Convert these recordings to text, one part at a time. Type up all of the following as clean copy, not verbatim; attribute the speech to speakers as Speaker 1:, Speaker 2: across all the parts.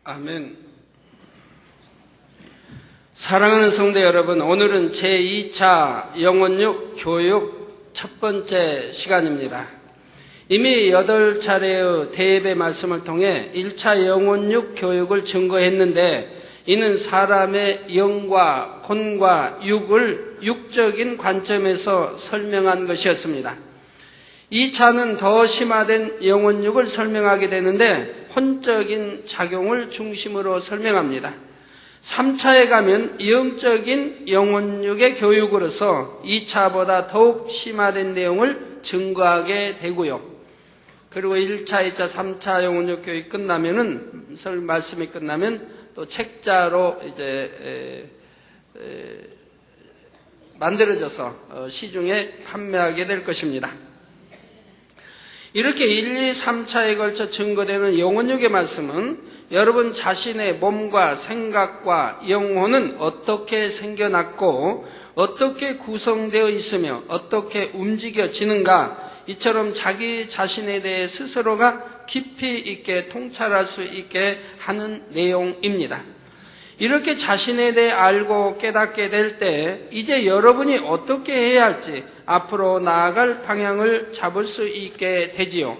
Speaker 1: 아멘. 사랑하는 성도 여러분, 오늘은 제2차 영혼육 교육 첫 번째 시간입니다. 이미 8차례의 대예배 말씀을 통해 1차 영혼육 교육을 증거했는데, 이는 사람의 영과 혼과 육을 육적인 관점에서 설명한 것이었습니다. 2차는 더 심화된 영혼육을 설명하게 되는데 혼적인 작용을 중심으로 설명합니다. 3차에 가면 영적인 영혼육의 교육으로서 2차보다 더욱 심화된 내용을 증거하게 되고요. 그리고 1차, 2차, 3차 영혼육 교육이 끝나면은, 말씀이 끝나면 또 책자로 이제 만들어져서 시중에 판매하게 될 것입니다. 이렇게 1, 2, 3차에 걸쳐 증거되는 영혼육의 말씀은 여러분 자신의 몸과 생각과 영혼은 어떻게 생겨났고 어떻게 구성되어 있으며 어떻게 움직여지는가, 이처럼 자기 자신에 대해 스스로가 깊이 있게 통찰할 수 있게 하는 내용입니다. 이렇게 자신에 대해 알고 깨닫게 될 때 이제 여러분이 어떻게 해야 할지 앞으로 나아갈 방향을 잡을 수 있게 되지요.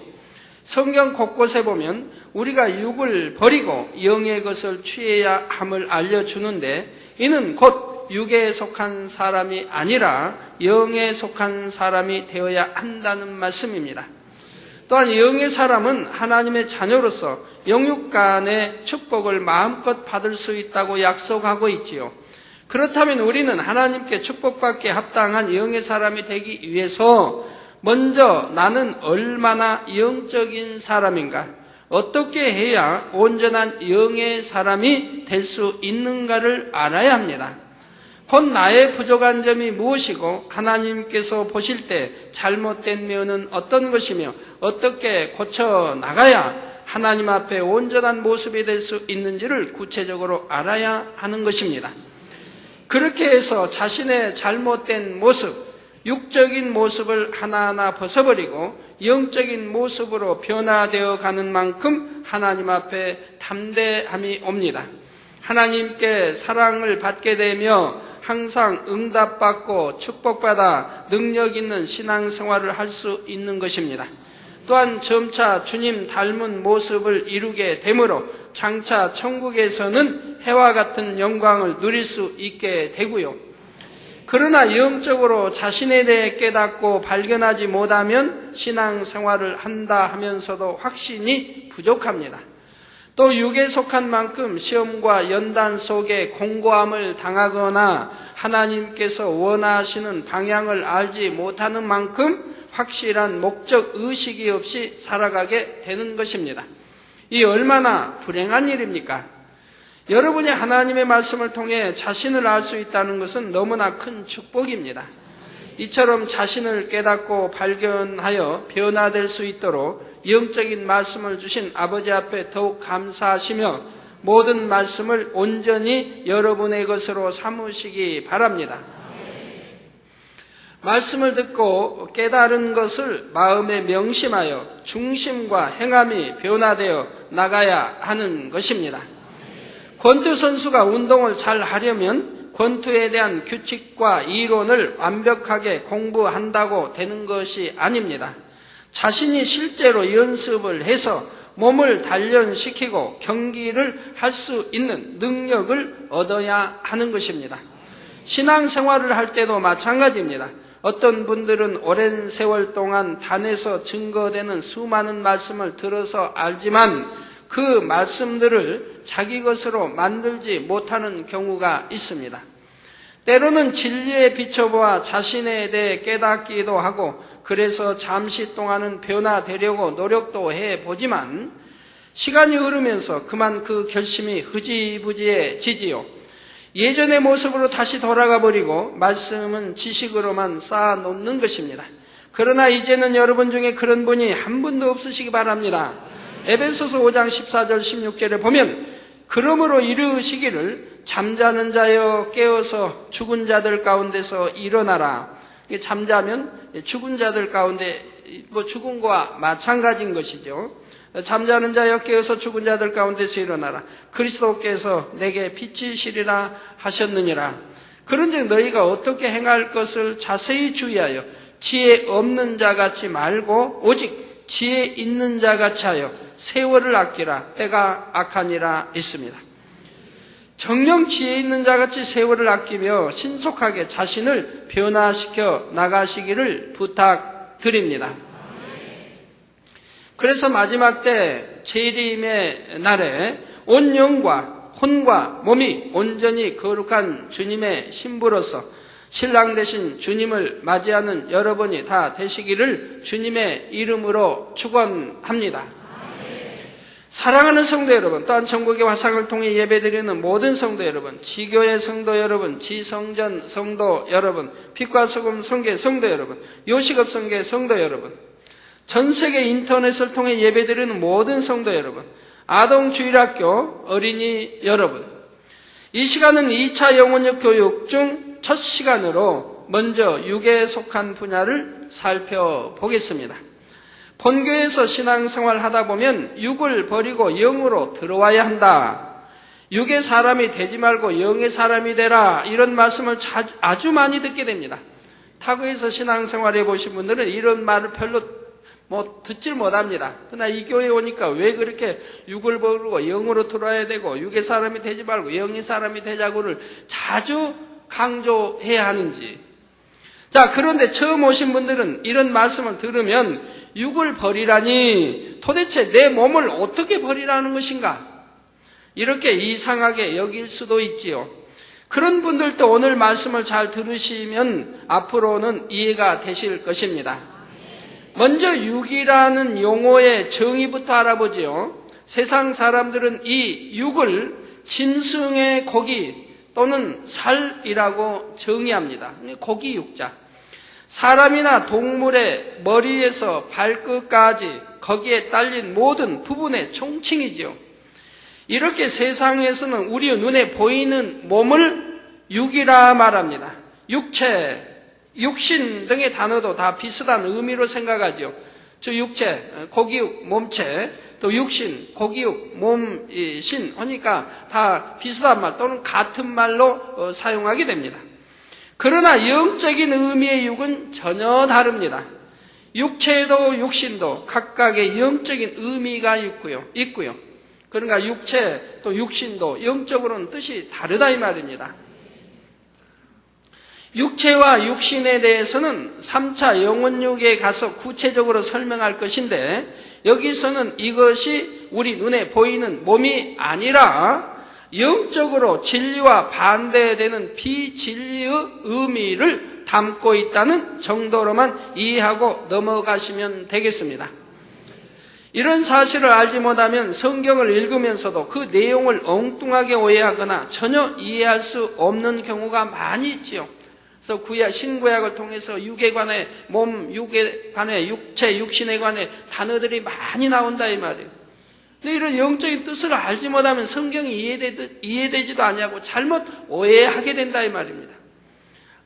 Speaker 1: 성경 곳곳에 보면 우리가 육을 버리고 영의 것을 취해야 함을 알려주는데, 이는 곧 육에 속한 사람이 아니라 영에 속한 사람이 되어야 한다는 말씀입니다. 또한 영의 사람은 하나님의 자녀로서 영육 간의 축복을 마음껏 받을 수 있다고 약속하고 있지요. 그렇다면 우리는 하나님께 축복받기에 합당한 영의 사람이 되기 위해서 먼저 나는 얼마나 영적인 사람인가, 어떻게 해야 온전한 영의 사람이 될 수 있는가를 알아야 합니다. 곧 나의 부족한 점이 무엇이고 하나님께서 보실 때 잘못된 면은 어떤 것이며 어떻게 고쳐나가야 하나님 앞에 온전한 모습이 될 수 있는지를 구체적으로 알아야 하는 것입니다. 그렇게 해서 자신의 잘못된 모습, 육적인 모습을 하나하나 벗어버리고 영적인 모습으로 변화되어 가는 만큼 하나님 앞에 담대함이 옵니다. 하나님께 사랑을 받게 되며 항상 응답받고 축복받아 능력 있는 신앙생활을 할 수 있는 것입니다. 또한 점차 주님 닮은 모습을 이루게 되므로 장차 천국에서는 해와 같은 영광을 누릴 수 있게 되고요. 그러나 영적으로 자신에 대해 깨닫고 발견하지 못하면 신앙생활을 한다 하면서도 확신이 부족합니다. 또 육에 속한 만큼 시험과 연단 속에 공고함을 당하거나 하나님께서 원하시는 방향을 알지 못하는 만큼 확실한 목적 의식이 없이 살아가게 되는 것입니다. 이 얼마나 불행한 일입니까? 여러분이 하나님의 말씀을 통해 자신을 알 수 있다는 것은 너무나 큰 축복입니다. 이처럼 자신을 깨닫고 발견하여 변화될 수 있도록 영적인 말씀을 주신 아버지 앞에 더욱 감사하시며 모든 말씀을 온전히 여러분의 것으로 삼으시기 바랍니다. 말씀을 듣고 깨달은 것을 마음에 명심하여 중심과 행함이 변화되어 나가야 하는 것입니다. 권투 선수가 운동을 잘 하려면 권투에 대한 규칙과 이론을 완벽하게 공부한다고 되는 것이 아닙니다. 자신이 실제로 연습을 해서 몸을 단련시키고 경기를 할 수 있는 능력을 얻어야 하는 것입니다. 신앙생활을 할 때도 마찬가지입니다. 어떤 분들은 오랜 세월 동안 단에서 증거되는 수많은 말씀을 들어서 알지만 그 말씀들을 자기 것으로 만들지 못하는 경우가 있습니다. 때로는 진리에 비춰보아 자신에 대해 깨닫기도 하고 그래서 잠시 동안은 변화되려고 노력도 해보지만 시간이 흐르면서 그만 그 결심이 흐지부지해지지요. 예전의 모습으로 다시 돌아가 버리고 말씀은 지식으로만 쌓아놓는 것입니다. 그러나 이제는 여러분 중에 그런 분이 한 분도 없으시기 바랍니다. 에베소서 5장 14절 16절에 보면 그러므로 이르시기를 잠자는 자여 깨어서 죽은 자들 가운데서 일어나라. 잠자면 죽은 자들 가운데 죽은 거와 마찬가지인 것이죠. 잠자는 자여 깨어서 죽은 자들 가운데서 일어나라. 그리스도께서 내게 빛이시리라 하셨느니라. 그런즉 너희가 어떻게 행할 것을 자세히 주의하여 지혜 없는 자같이 말고 오직 지혜 있는 자같이 하여 세월을 아끼라. 때가 악하니라 했습니다. 정녕 지혜 있는 자같이 세월을 아끼며 신속하게 자신을 변화시켜 나가시기를 부탁드립니다. 그래서 마지막 때 재림의 날에 온 영과 혼과 몸이 온전히 거룩한 주님의 신부로서 신랑 되신 주님을 맞이하는 여러분이 다 되시기를 주님의 이름으로 축원합니다. 사랑하는 성도 여러분, 또한 전국의 화상을 통해 예배드리는 모든 성도 여러분, 지교회 성도 여러분, 지성전 성도 여러분, 빛과 소금 성계 성도 여러분, 요식업 성계 성도 여러분, 전 세계 인터넷을 통해 예배드리는 모든 성도 여러분, 아동주일학교 어린이 여러분, 이 시간은 2차 영혼력 교육 중 첫 시간으로 먼저 육에 속한 분야를 살펴보겠습니다. 본교에서 신앙생활 하다 보면 육을 버리고 영으로 들어와야 한다. 육의 사람이 되지 말고 영의 사람이 되라. 이런 말씀을 아주 많이 듣게 됩니다. 타국에서 신앙생활 해보신 분들은 이런 말을 별로 듣질 못합니다. 그러나 이 교회에 오니까 왜 그렇게 육을 버리고 영으로 들어와야 되고 육의 사람이 되지 말고 영의 사람이 되자고를 자주 강조해야 하는지. 자, 그런데 처음 오신 분들은 이런 말씀을 들으면 육을 버리라니 도대체 내 몸을 어떻게 버리라는 것인가? 이렇게 이상하게 여길 수도 있지요. 그런 분들도 오늘 말씀을 잘 들으시면 앞으로는 이해가 되실 것입니다. 먼저 육이라는 용어의 정의부터 알아보지요. 세상 사람들은 이 육을 짐승의 고기 또는 살이라고 정의합니다. 고기 육자. 사람이나 동물의 머리에서 발끝까지 거기에 딸린 모든 부분의 총칭이지요. 이렇게 세상에서는 우리 눈에 보이는 몸을 육이라 말합니다. 육체, 육신 등의 단어도 다 비슷한 의미로 생각하죠. 저 육체, 고기육, 몸체, 또 육신, 고기육, 몸신 하니까 다 비슷한 말 또는 같은 말로 사용하게 됩니다. 그러나 영적인 의미의 육은 전혀 다릅니다. 육체도 육신도 각각의 영적인 의미가 있고요. 그러니까 육체 또 육신도 영적으로는 뜻이 다르다 이 말입니다. 육체와 육신에 대해서는 3차 영혼육에 가서 구체적으로 설명할 것인데 여기서는 이것이 우리 눈에 보이는 몸이 아니라 영적으로 진리와 반대되는 비진리의 의미를 담고 있다는 정도로만 이해하고 넘어가시면 되겠습니다. 이런 사실을 알지 못하면 성경을 읽으면서도 그 내용을 엉뚱하게 오해하거나 전혀 이해할 수 없는 경우가 많이 있지요. 그래서 신구약을 통해서 육에 관해, 몸, 육에 관해, 육체, 육신에 관해 단어들이 많이 나온다 이 말이에요. 근데 이런 영적인 뜻을 알지 못하면 성경이 이해되지도 않냐고 잘못 오해하게 된다 이 말입니다.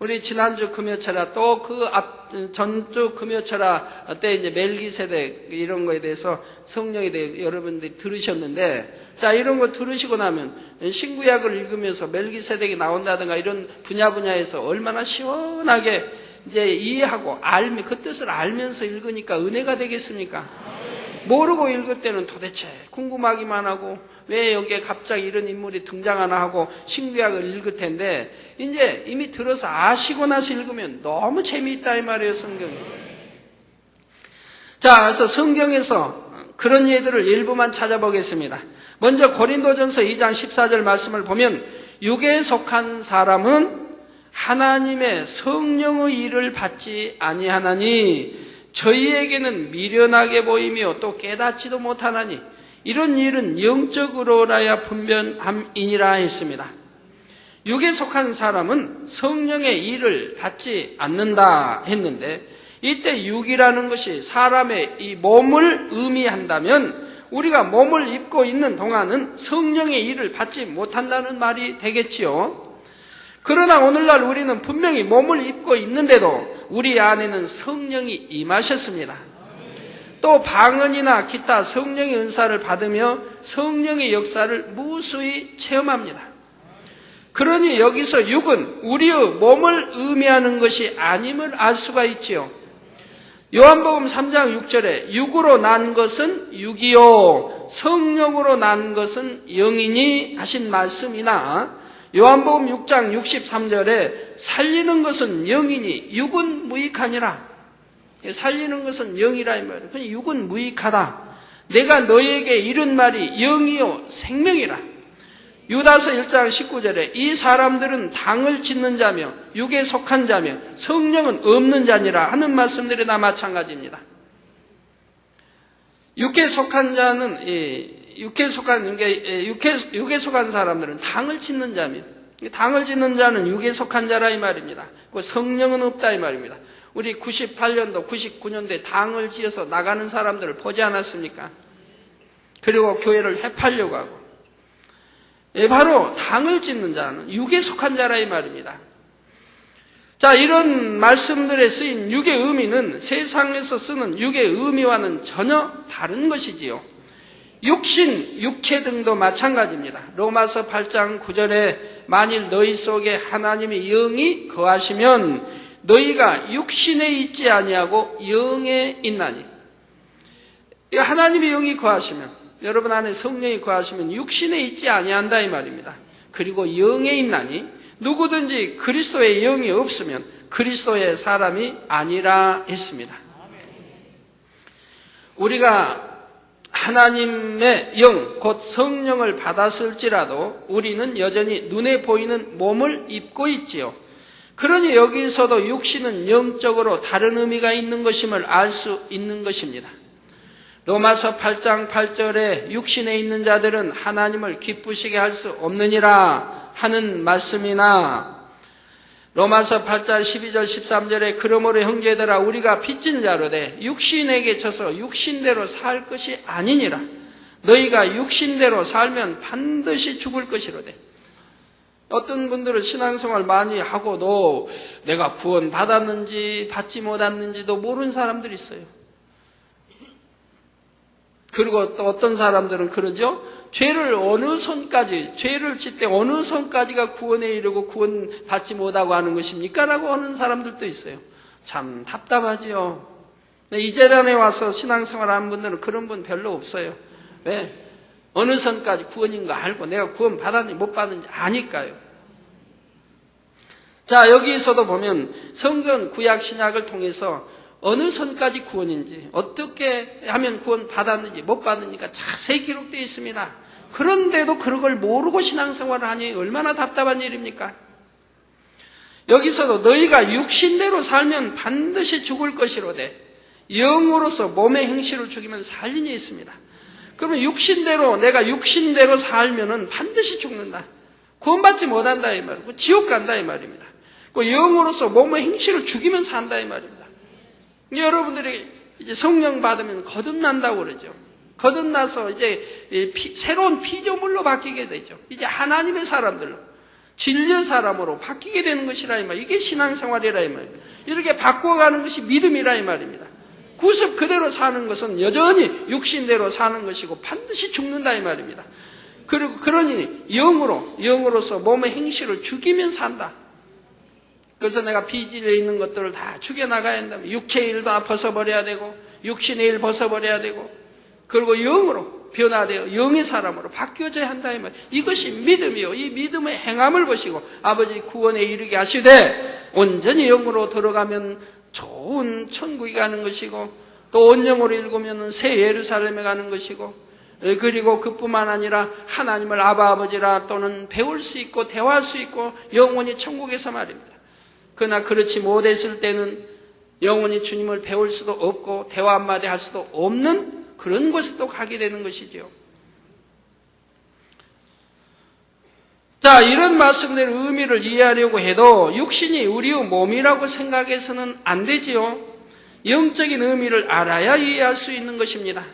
Speaker 1: 우리 지난주 금요철야 또 전주 금요철야 때 이제 멜기세덱 이런 거에 대해서 성령에 대해 여러분들이 들으셨는데, 자, 이런 거 들으시고 나면 신구약을 읽으면서 멜기세덱이 나온다든가 이런 분야에서 얼마나 시원하게 이제 이해하고 그 뜻을 알면서 읽으니까 은혜가 되겠습니까? 모르고 읽을 때는 도대체 궁금하기만 하고 왜 여기에 갑자기 이런 인물이 등장하나 하고 신구약을 읽을 텐데 이제 이미 들어서 아시고 나서 읽으면 너무 재미있다 이 말이에요, 성경이. 자, 그래서 성경에서 그런 예들을 일부만 찾아보겠습니다. 먼저 고린도전서 2장 14절 말씀을 보면 육에 속한 사람은 하나님의 성령의 일을 받지 아니하나니 저희에게는 미련하게 보이며 또 깨닫지도 못하나니 이런 일은 영적으로라야 분별함이니라 했습니다. 육에 속한 사람은 성령의 일을 받지 않는다 했는데 이때 육이라는 것이 사람의 이 몸을 의미한다면 우리가 몸을 입고 있는 동안은 성령의 일을 받지 못한다는 말이 되겠지요. 그러나 오늘날 우리는 분명히 몸을 입고 있는데도 우리 안에는 성령이 임하셨습니다. 또 방언이나 기타 성령의 은사를 받으며 성령의 역사를 무수히 체험합니다. 그러니 여기서 육은 우리의 몸을 의미하는 것이 아님을 알 수가 있지요. 요한복음 3장 6절에 육으로 난 것은 육이요 성령으로 난 것은 영이니 하신 말씀이나 요한복음 6장 63절에 살리는 것은 영이니 육은 무익하니라. 살리는 것은 영이라 이 말이에요. 그러니까 육은 무익하다. 내가 너에게 이른 말이 영이요 생명이라. 유다서 1장 19절에 이 사람들은 당을 짓는 자며 육에 속한 자며 성령은 없는 자니라 하는 말씀들이 다 마찬가지입니다. 육에 속한 자는 육에 속한 사람들은 당을 짓는 자며 당을 짓는 자는 육에 속한 자라 이 말입니다. 성령은 없다 이 말입니다. 우리 98년도 99년도에 당을 지어서 나가는 사람들을 보지 않았습니까? 그리고 교회를 회파려고 하고 바로 당을 짓는 자는 육에 속한 자라 이 말입니다. 자, 이런 말씀들에 쓰인 육의 의미는 세상에서 쓰는 육의 의미와는 전혀 다른 것이지요. 육신, 육체 등도 마찬가지입니다. 로마서 8장 9절에 만일 너희 속에 하나님의 영이 거하시면 너희가 육신에 있지 아니하고 영에 있나니. 하나님의 영이 거하시면 여러분 안에 성령이 거하시면 육신에 있지 아니한다 이 말입니다. 그리고 영에 있나니 누구든지 그리스도의 영이 없으면 그리스도의 사람이 아니라 했습니다. 우리가 하나님의 영, 곧 성령을 받았을지라도 우리는 여전히 눈에 보이는 몸을 입고 있지요. 그러니 여기서도 육신은 영적으로 다른 의미가 있는 것임을 알 수 있는 것입니다. 로마서 8장 8절에 육신에 있는 자들은 하나님을 기쁘시게 할 수 없느니라 하는 말씀이나 로마서 8장 12절 13절에 그러므로 형제들아 우리가 빚진 자로되 육신에게 져서 육신대로 살 것이 아니니라. 너희가 육신대로 살면 반드시 죽을 것이로되. 어떤 분들은 신앙생활 많이 하고도 내가 구원 받았는지 받지 못했는지도 모르는 사람들이 있어요. 그리고 또 어떤 사람들은 그러죠. 죄를 어느 선까지, 죄를 짓 때 어느 선까지가 구원에 이르고 구원 받지 못하고 하는 것입니까? 라고 하는 사람들도 있어요. 참 답답하지요. 이 재단에 와서 신앙생활 하는 분들은 그런 분 별로 없어요. 왜? 어느 선까지 구원인 거 알고 내가 구원 받았는지 못 받았는지 아니까요. 자, 여기서도 보면 성경 구약 신약을 통해서 어느 선까지 구원인지 어떻게 하면 구원 받았는지 못 받았는지가 자세히 기록되어 있습니다. 그런데도 그런 걸 모르고 신앙생활을 하니 얼마나 답답한 일입니까? 여기서도 너희가 육신대로 살면 반드시 죽을 것이로되 영으로서 몸의 행실을 죽이면 살리니 있습니다. 그러면 육신대로 내가 육신대로 살면은 반드시 죽는다. 구원받지 못한다 이 말이고 지옥 간다 이 말입니다. 그 영으로서 몸의 행실을 죽이면 산다 이 말입니다. 여러분들이 이제 성령 받으면 거듭난다고 그러죠. 거듭나서 이제 새로운 피조물로 바뀌게 되죠. 이제 하나님의 사람들로, 진리의 사람으로 바뀌게 되는 것이라 이 말. 이게 신앙생활이라 이 말입니다. 이렇게 바꿔가는 것이 믿음이라 이 말입니다. 구습 그대로 사는 것은 여전히 육신대로 사는 것이고 반드시 죽는다 이 말입니다. 그리고 그러니 영으로서 몸의 행실을 죽이면 산다. 그래서 내가 비질에 있는 것들을 다 죽여나가야 한다면 육체의 일 다 벗어버려야 되고 육신의 일 벗어버려야 되고 그리고 영으로 변화되어 영의 사람으로 바뀌어져야 한다 이 말. 이것이 믿음이요. 이 믿음의 행함을 보시고 아버지 구원에 이르게 하시되 온전히 영으로 들어가면 좋은 천국에 가는 것이고 또 온영으로 읽으면 새 예루살렘에 가는 것이고 그리고 그뿐만 아니라 하나님을 아버지라 또는 배울 수 있고 대화할 수 있고 영원히 천국에서 말입니다. 그러나 그렇지 못했을 때는 영원히 주님을 배울 수도 없고 대화 한마디 할 수도 없는 그런 곳에 또 가게 되는 것이죠. 자, 이런 말씀들의 의미를 이해하려고 해도 육신이 우리의 몸이라고 생각해서는 안 되지요. 영적인 의미를 알아야 이해할 수 있는 것입니다.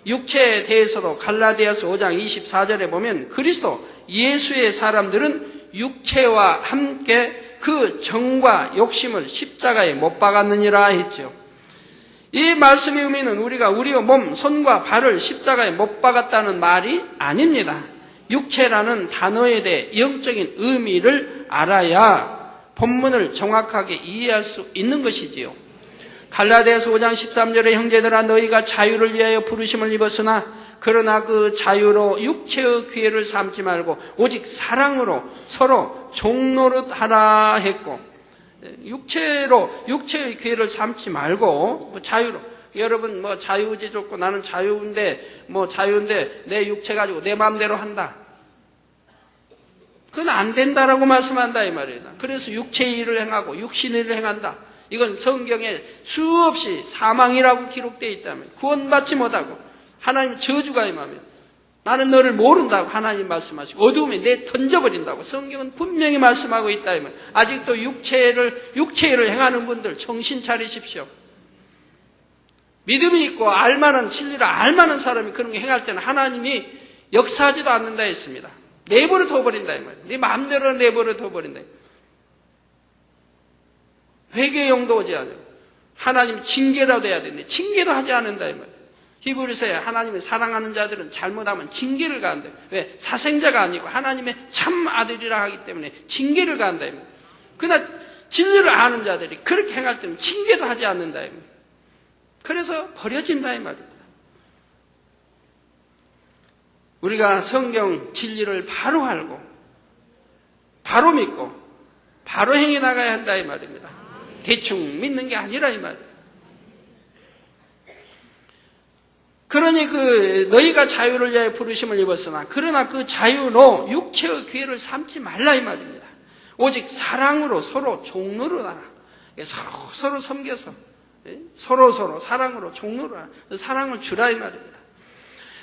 Speaker 1: 육체에 대해서도 갈라디아서 5장 24절에 보면 그리스도 예수의 사람들은 육체와 함께 그 정과 욕심을 십자가에 못 박았느니라 했죠. 이 말씀의 의미는 우리가 우리의 몸, 손과 발을 십자가에 못 박았다는 말이 아닙니다. 육체라는 단어에 대해 영적인 의미를 알아야 본문을 정확하게 이해할 수 있는 것이지요. 갈라디아서 5장 13절에 형제들아 너희가 자유를 위하여 부르심을 입었으나 그러나 그 자유로 육체의 기회를 삼지 말고 오직 사랑으로 서로 종노릇하라 했고, 육체의 기회를 삼지 말고 자유로, 여러분 자유의지 좋고 나는 자유인데 내 육체 가지고 내 마음대로 한다, 그건 안 된다라고 말씀한다 이 말이에요. 그래서 육체의 일을 행하고 육신의 일을 행한다, 이건 성경에 수없이 사망이라고 기록되어 있다면, 구원받지 못하고 하나님 저주가 임하면 나는 너를 모른다고 하나님 말씀하시고 어두움에 내 던져버린다고 성경은 분명히 말씀하고 있다. 아직도 육체를 행하는 분들 정신 차리십시오. 믿음이 있고 알만한 진리를 알만한 사람이 그런 거 행할 때는 하나님이 역사하지도 않는다 했습니다. 내버려 둬버린다 이 말이에요. 네 마음대로 내버려 둬버린다. 회개용도 오지 않아요. 하나님 징계라도 해야 되는데 징계도 하지 않는다 이 말이에요. 히브리서에 하나님을 사랑하는 자들은 잘못하면 징계를 가한다. 왜? 사생자가 아니고 하나님의 참 아들이라 하기 때문에 징계를 가한다. 그러나 진리를 아는 자들이 그렇게 행할 때는 징계도 하지 않는다. 그래서 버려진다 이 말입니다. 우리가 성경 진리를 바로 알고 바로 믿고 바로 행해 나가야 한다 이 말입니다. 대충 믿는 게 아니라 이 말이에요. 그러니 너희가 자유를 위하여 부르심을 입었으나 그러나 그 자유로 육체의 기회를 삼지 말라 이 말입니다. 오직 사랑으로 서로 종노릇하라. 서로 섬겨서 서로 사랑으로 종노릇하라. 사랑을 주라 이 말입니다.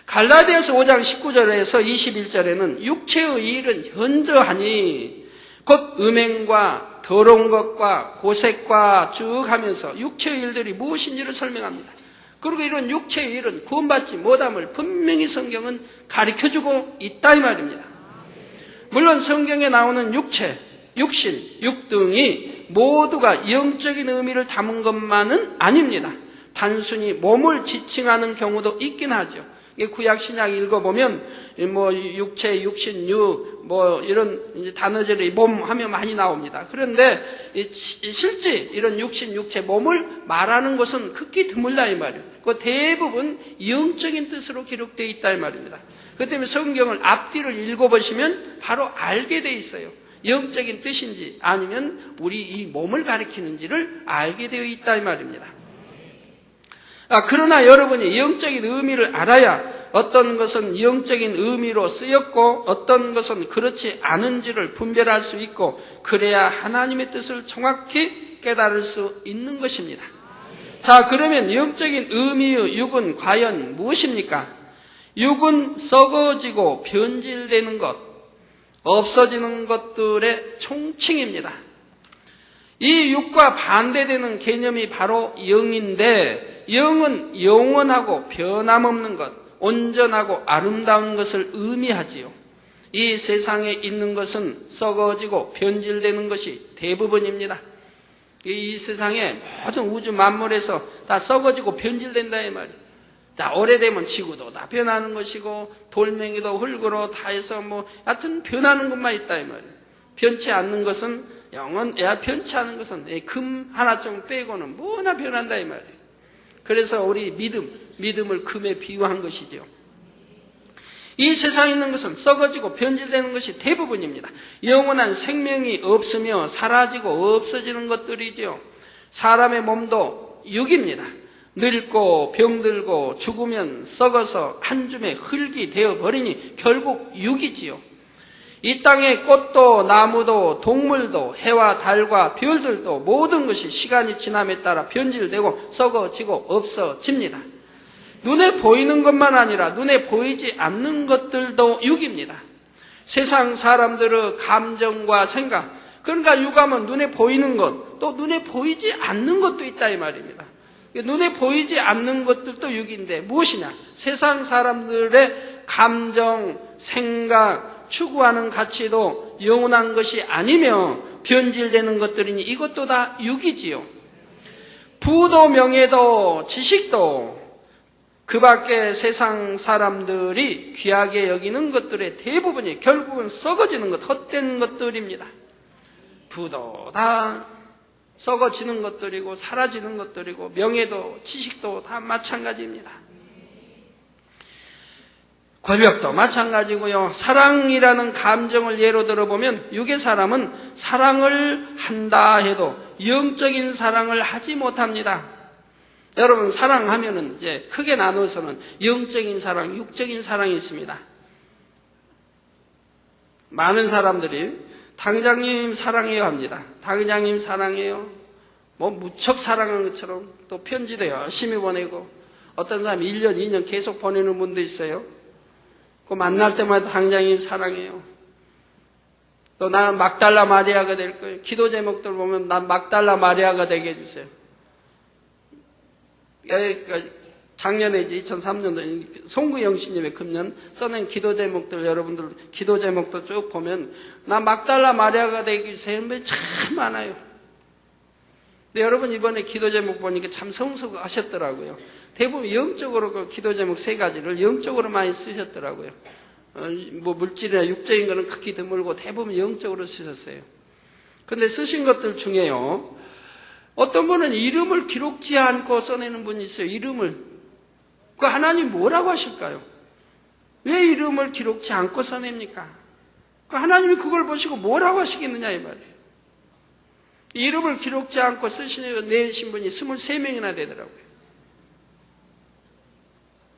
Speaker 1: 갈라디아서 5장 19절에서 21절에는 육체의 일은 현저하니 곧 음행과 더러운 것과 호색과 쭉 하면서 육체의 일들이 무엇인지를 설명합니다. 그리고 이런 육체의 일은 구원받지 못함을 분명히 성경은 가르쳐주고 있다 이 말입니다. 물론 성경에 나오는 육체, 육신, 육등이 모두가 영적인 의미를 담은 것만은 아닙니다. 단순히 몸을 지칭하는 경우도 있긴 하죠. 구약 신약 읽어보면 육체, 육신, 육 이런 단어들이 몸 하면 많이 나옵니다. 그런데 실제 이런 육신, 육체, 몸을 말하는 것은 극히 드물다 이 말이에요. 그 대부분 영적인 뜻으로 기록되어 있다 이 말입니다. 그 때문에 성경을 앞뒤를 읽어보시면 바로 알게 돼 있어요. 영적인 뜻인지 아니면 우리 이 몸을 가리키는지를 알게 되어 있다 이 말입니다. 그러나 여러분이 영적인 의미를 알아야 어떤 것은 영적인 의미로 쓰였고 어떤 것은 그렇지 않은지를 분별할 수 있고 그래야 하나님의 뜻을 정확히 깨달을 수 있는 것입니다. 자, 그러면 영적인 의미의 육은 과연 무엇입니까? 육은 썩어지고 변질되는 것, 없어지는 것들의 총칭입니다. 이 육과 반대되는 개념이 바로 영인데 영은 영원하고 변함없는 것, 온전하고 아름다운 것을 의미하지요. 이 세상에 있는 것은 썩어지고 변질되는 것이 대부분입니다. 이 세상에 모든 우주 만물에서 다 썩어지고 변질된다 이 말이에요. 다 오래되면 지구도 다 변하는 것이고 돌멩이도 흙으로 다 해서 하여튼 변하는 것만 있다 이 말이에요. 변치 않는 것은 변치 않은 것은 금 하나쯤 빼고는 뭐나 변한다 이 말이에요. 그래서 우리 믿음을 금에 비유한 것이죠. 이 세상에 있는 것은 썩어지고 변질되는 것이 대부분입니다. 영원한 생명이 없으며 사라지고 없어지는 것들이죠. 사람의 몸도 육입니다. 늙고 병들고 죽으면 썩어서 한 줌의 흙이 되어버리니 결국 육이지요. 이 땅의 꽃도 나무도 동물도 해와 달과 별들도 모든 것이 시간이 지남에 따라 변질되고 썩어지고 없어집니다. 눈에 보이는 것만 아니라 눈에 보이지 않는 것들도 육입니다. 세상 사람들의 감정과 생각, 그러니까 육하면 눈에 보이는 것, 또 눈에 보이지 않는 것도 있다 이 말입니다. 눈에 보이지 않는 것들도 육인데 무엇이냐? 세상 사람들의 감정, 생각, 추구하는 가치도 영원한 것이 아니며 변질되는 것들이니 이것도 다 육이지요. 부도 명예도 지식도 그 밖에 세상 사람들이 귀하게 여기는 것들의 대부분이 결국은 썩어지는 것, 헛된 것들입니다. 부도 다 썩어지는 것들이고 사라지는 것들이고 명예도 지식도 다 마찬가지입니다. 권력도 마찬가지고요. 사랑이라는 감정을 예로 들어보면 육의 사람은 사랑을 한다 해도 영적인 사랑을 하지 못합니다. 여러분, 사랑하면은 이제 크게 나눠서는 영적인 사랑, 육적인 사랑이 있습니다. 많은 사람들이 당장님 사랑해요 합니다. 당장님 사랑해요. 뭐 무척 사랑한 것처럼 또 편지도 열심히 보내고 어떤 사람이 1년, 2년 계속 보내는 분도 있어요. 그 만날 때마다 당장님 사랑해요. 또 나는 막달라 마리아가 될 거예요. 기도 제목들 보면 난 막달라 마리아가 되게 해주세요. 작년에 이제 2003년도 송구영신님의 금년 써낸 기도 제목들 여러분들 기도 제목도 쭉 보면 나 막달라 마리아가 되기 위해서 참 많아요. 근데 여러분 이번에 기도 제목 보니까 참 성숙하셨더라고요. 대부분 영적으로 그 기도 제목 3가지를 영적으로 많이 쓰셨더라고요. 뭐 물질이나 육적인 거는 극히 드물고 대부분 영적으로 쓰셨어요. 근데 쓰신 것들 중에요. 어떤 분은 이름을 기록지 않고 써내는 분이 있어요. 이름을. 그 하나님 뭐라고 하실까요? 왜 이름을 기록지 않고 써냅니까? 그 하나님이 그걸 보시고 뭐라고 하시겠느냐 이 말이에요. 이름을 기록지 않고 내신 분이 23명이나 되더라고요.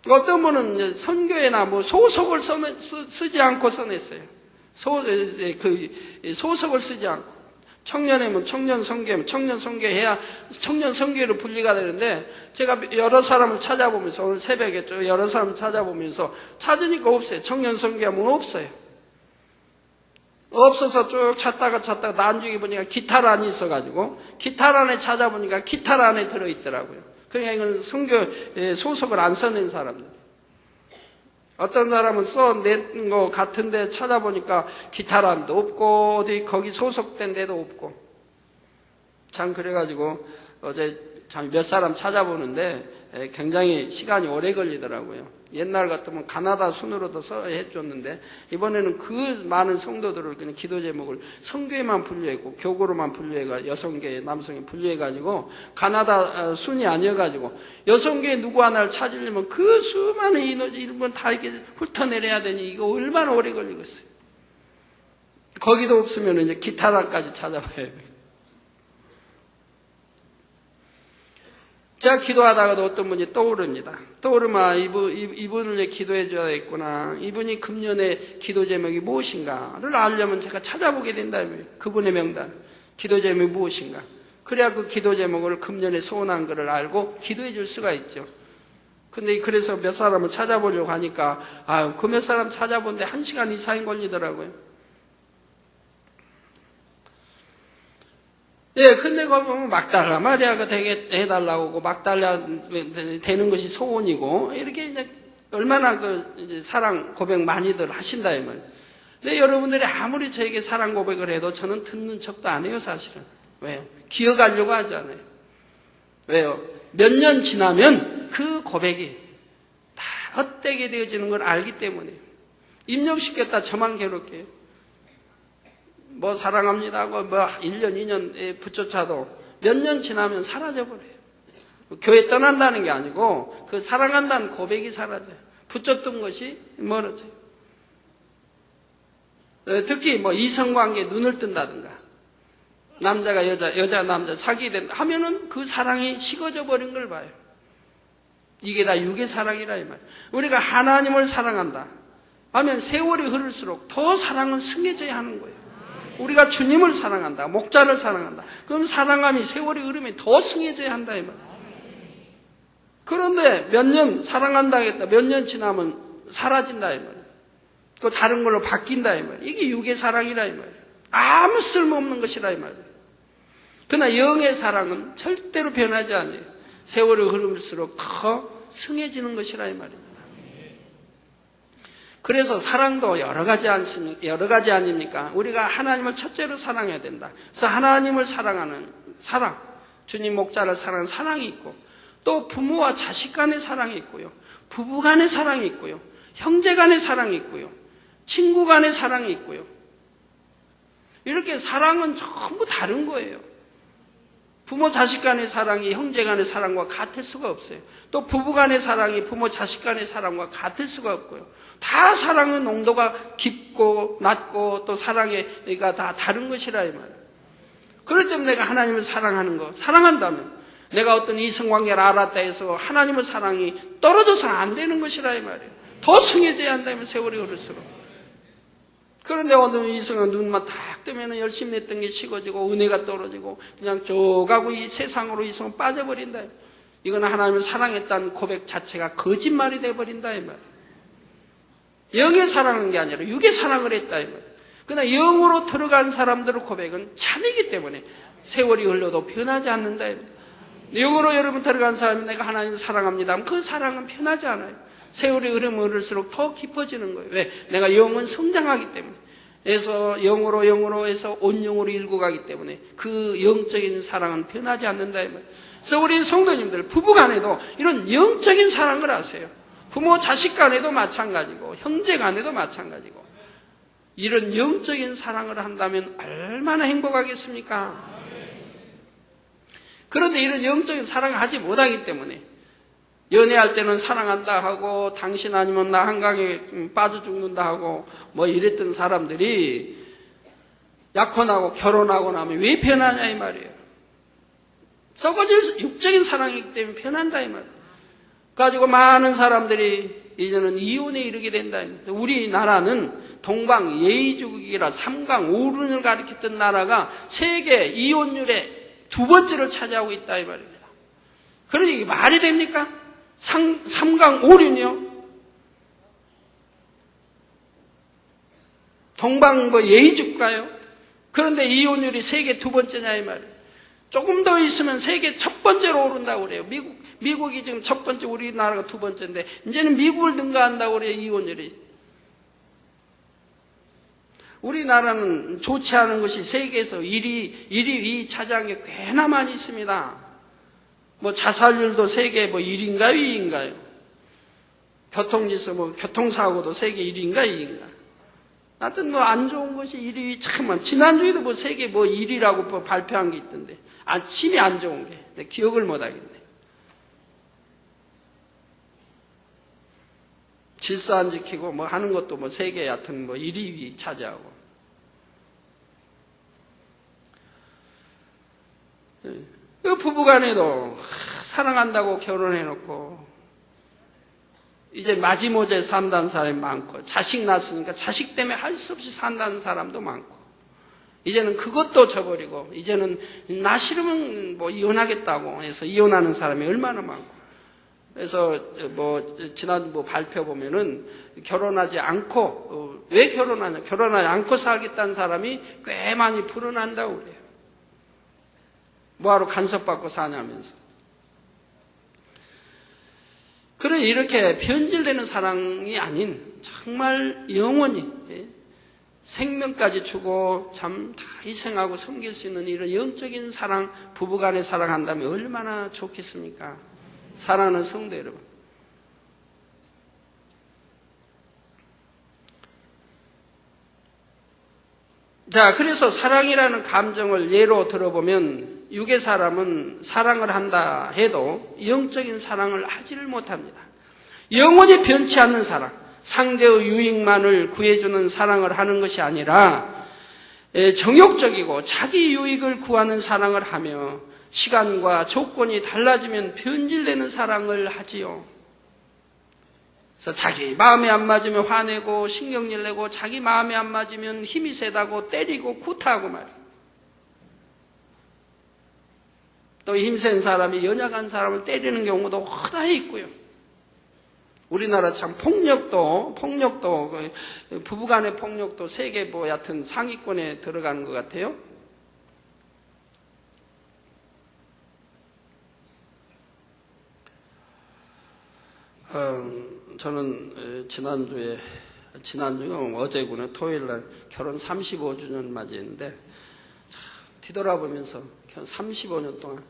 Speaker 1: 어떤 분은 선교회나 뭐 소속을 쓰지 않고 써냈어요. 소속을 쓰지 않고. 청년회면 청년 선교회면 청년 선교회해야 청년 선교회로 분리가 되는데 제가 여러 사람을 찾아보면서 오늘 새벽에 여러 사람을 찾아보면서 찾으니까 없어요. 청년 선교회면 없어요. 없어서 쭉 찾다가 나중에 보니까 기타란이 있어가지고 기타란에 찾아보니까 기타란에 들어있더라고요. 그러니까 이건 선교회 소속을 안 써낸 사람들. 어떤 사람은 써낸 거 같은데 찾아보니까 기타란도 없고 어디 거기 소속된 데도 없고 참 그래가지고 어제 참 몇 사람 찾아보는데 굉장히 시간이 오래 걸리더라고요. 옛날 같으면 가나다 순으로도 해줬는데 이번에는 그 많은 성도들을 그냥 기도 제목을 성교회만 분류했고 교구로만 분류해가 여성교회 남성에 분류해가지고 가나다 순이 아니어가지고 여성교회 누구 하나를 찾으려면 그 수많은 인원 다 이렇게 훑어내려야 되니 이거 얼마나 오래 걸리겠어요. 거기도 없으면 이제 기타란까지 찾아봐야 돼요. 제가 기도하다가도 어떤 분이 떠오릅니다. 떠오르면 이분을 위해 기도해 줘야 겠구나. 이분이 금년의 기도 제목이 무엇인가를 알려면 제가 찾아보게 된다면 그분의 명단, 기도 제목이 무엇인가. 그래야 그 기도 제목을 금년에 소원한 것을 알고 기도해 줄 수가 있죠. 근데 그래서 몇 사람을 찾아보려고 하니까 그 몇 사람 찾아보는데 1시간 이상이 걸리더라고요. 예, 근데 거기 보면 막달라 마리아가 되게 해달라고 하고 막달라 되는 것이 소원이고 이렇게 이제 얼마나 이제 사랑 고백 많이들 하신다 이 말. 근데 여러분들이 아무리 저에게 사랑 고백을 해도 저는 듣는 척도 안 해요 사실은. 왜요? 기억하려고 하지 않아요. 왜요? 몇 년 지나면 그 고백이 다 헛되게 되어지는 걸 알기 때문에 입력시켰다 저만 괴롭게 뭐 사랑합니다 하고 뭐 1년 2년 붙여차도 몇 년 지나면 사라져버려요. 교회 떠난다는 게 아니고 그 사랑한다는 고백이 사라져요. 붙였던 것이 멀어져요. 특히 뭐 이성관계에 눈을 뜬다든가 남자가 여자 남자 사귀게 된다 하면은 그 사랑이 식어져 버린 걸 봐요. 이게 다 육의 사랑이라 이 말이에요. 우리가 하나님을 사랑한다 하면 세월이 흐를수록 더 사랑은 승해져야 하는 거예요. 우리가 주님을 사랑한다, 목자를 사랑한다. 그럼 사랑함이 세월이 흐르면 더 승해져야 한다 이 말이에요. 그런데 몇 년 사랑한다 하겠다. 몇 년 지나면 사라진다 이 말이에요. 또 다른 걸로 바뀐다 이 말이에요. 이게 육의 사랑이라 이 말이에요. 아무 쓸모없는 것이라 이 말이에요. 그러나 영의 사랑은 절대로 변하지 않아요. 세월이 흐를수록 더 승해지는 것이라 이 말입니다. 그래서 사랑도 여러 가지 아닙니까? 우리가 하나님을 첫째로 사랑해야 된다. 그래서 하나님을 사랑하는 사랑, 주님 목자를 사랑하는 사랑이 있고, 또 부모와 자식 간의 사랑이 있고요. 부부 간의 사랑이 있고요. 형제 간의 사랑이 있고요. 친구 간의 사랑이 있고요. 이렇게 사랑은 전부 다른 거예요. 부모 자식 간의 사랑이 형제 간의 사랑과 같을 수가 없어요. 또 부부 간의 사랑이 부모 자식 간의 사랑과 같을 수가 없고요. 다 사랑의 농도가 깊고 낮고 또 사랑의가 다 다른 것이라 이 말이에요. 그렇기 때문에 내가 하나님을 사랑하는 거, 사랑한다면 내가 어떤 이성관계를 알았다 해서 하나님의 사랑이 떨어져서는 안 되는 것이라 이 말이에요. 더 승해져야 한다면 세월이 흐를수록. 그런데 어느 이성은 눈만 딱 뜨면 열심히 했던 게 식어지고 은혜가 떨어지고 그냥 쪼가고 이 세상으로 이성은 빠져버린다. 이건 하나님을 사랑했다는 고백 자체가 거짓말이 돼버린다 이 말이에요. 영의 사랑한 게 아니라 육의 사랑을 했다 이 말이에요. 그러나 영으로 들어간 사람들의 고백은 참이기 때문에 세월이 흘러도 변하지 않는다 이 말이에요. 영으로 여러분 들어간 사람이 내가 하나님을 사랑합니다 하면 그 사랑은 변하지 않아요. 세월이 흐르면 흐를수록 더 깊어지는 거예요. 왜? 내가 영은 성장하기 때문에. 그래서 영으로 해서 온영으로 일고 가기 때문에 그 영적인 사랑은 변하지 않는다 이 말이에요. 그래서 우리 성도님들 부부간에도 이런 영적인 사랑을 하세요. 부모 자식 간에도 마찬가지고 형제 간에도 마찬가지고 이런 영적인 사랑을 한다면 얼마나 행복하겠습니까? 그런데 이런 영적인 사랑을 하지 못하기 때문에 연애할 때는 사랑한다 하고 당신 아니면 나 한강에 빠져 죽는다 하고 뭐 이랬던 사람들이 약혼하고 결혼하고 나면 왜 변하냐 이 말이에요. 썩어질 육적인 사랑이기 때문에 변한다 이 말이에요. 가지고 많은 사람들이 이제는 이혼에 이르게 된다. 우리나라는 동방 예의주국이라 3강 5륜을 가리켰던 나라가 세계 이혼율의 2번째를 차지하고 있다 이 말입니다. 그러니 이게 말이 됩니까? 3강 5륜이요? 동방 예의주국가요? 그런데 이혼율이 세계 2번째냐 이 말이에요. 조금 더 있으면 세계 첫 번째로 오른다고 그래요. 미국이 지금 첫 번째, 우리나라가 2번째인데 이제는 미국을 능가한다고 그래요. 이혼율이. 우리나라는 좋지 않은 것이 세계에서 1위 차지한 게 꽤나 많이 있습니다. 뭐 자살률도 세계 1위인가요? 2위인가요? 교통지수 교통사고도 세계 1위인가 2위인가? 하여튼 안 좋은 것이 1위 참 많아. 지난주에도 세계 1위라고 발표한 게 있던데. 심히 안 좋은 게. 내 기억을 못 하겠네. 질서 안 지키고 하는 것도 세계 얕은 1위, 2위 차지하고. 부부간에도 사랑한다고 결혼해놓고 이제 마지못해 산다는 사람이 많고 자식 낳았으니까 자식 때문에 할 수 없이 산다는 사람도 많고 이제는 그것도 저버리고 이제는 나 싫으면 이혼하겠다고 해서 이혼하는 사람이 얼마나 많고 그래서 지난 발표 보면은 결혼하지 않고 왜 결혼하냐? 결혼하지 않고 살겠다는 사람이 꽤 많이 불어난다고 그래요. 뭐하러 간섭받고 사냐면서. 그런 이렇게 변질되는 사랑이 아닌 정말 영원히 생명까지 주고 참 다 희생하고 섬길 수 있는 이런 영적인 사랑, 부부간에 사랑한다면 얼마나 좋겠습니까? 사랑하는 성도 여러분. 자, 그래서 사랑이라는 감정을 예로 들어보면 육의 사람은 사랑을 한다 해도 영적인 사랑을 하지를 못합니다. 영원히 변치 않는 사랑, 상대의 유익만을 구해주는 사랑을 하는 것이 아니라 정욕적이고 자기 유익을 구하는 사랑을 하며 시간과 조건이 달라지면 변질되는 사랑을 하지요. 그래서 자기 마음에 안 맞으면 화내고 신경질 내고 자기 마음에 안 맞으면 힘이 세다고 때리고 구타하고 말이에요. 또 힘센 사람이 연약한 사람을 때리는 경우도 허다히 있고요. 우리나라 참 폭력도 부부간의 폭력도 세계 얕은 상위권에 들어가는 것 같아요. 저는 지난주가 어제구나 토요일날 결혼 35주년 맞이했는데 뒤돌아보면서 35년 동안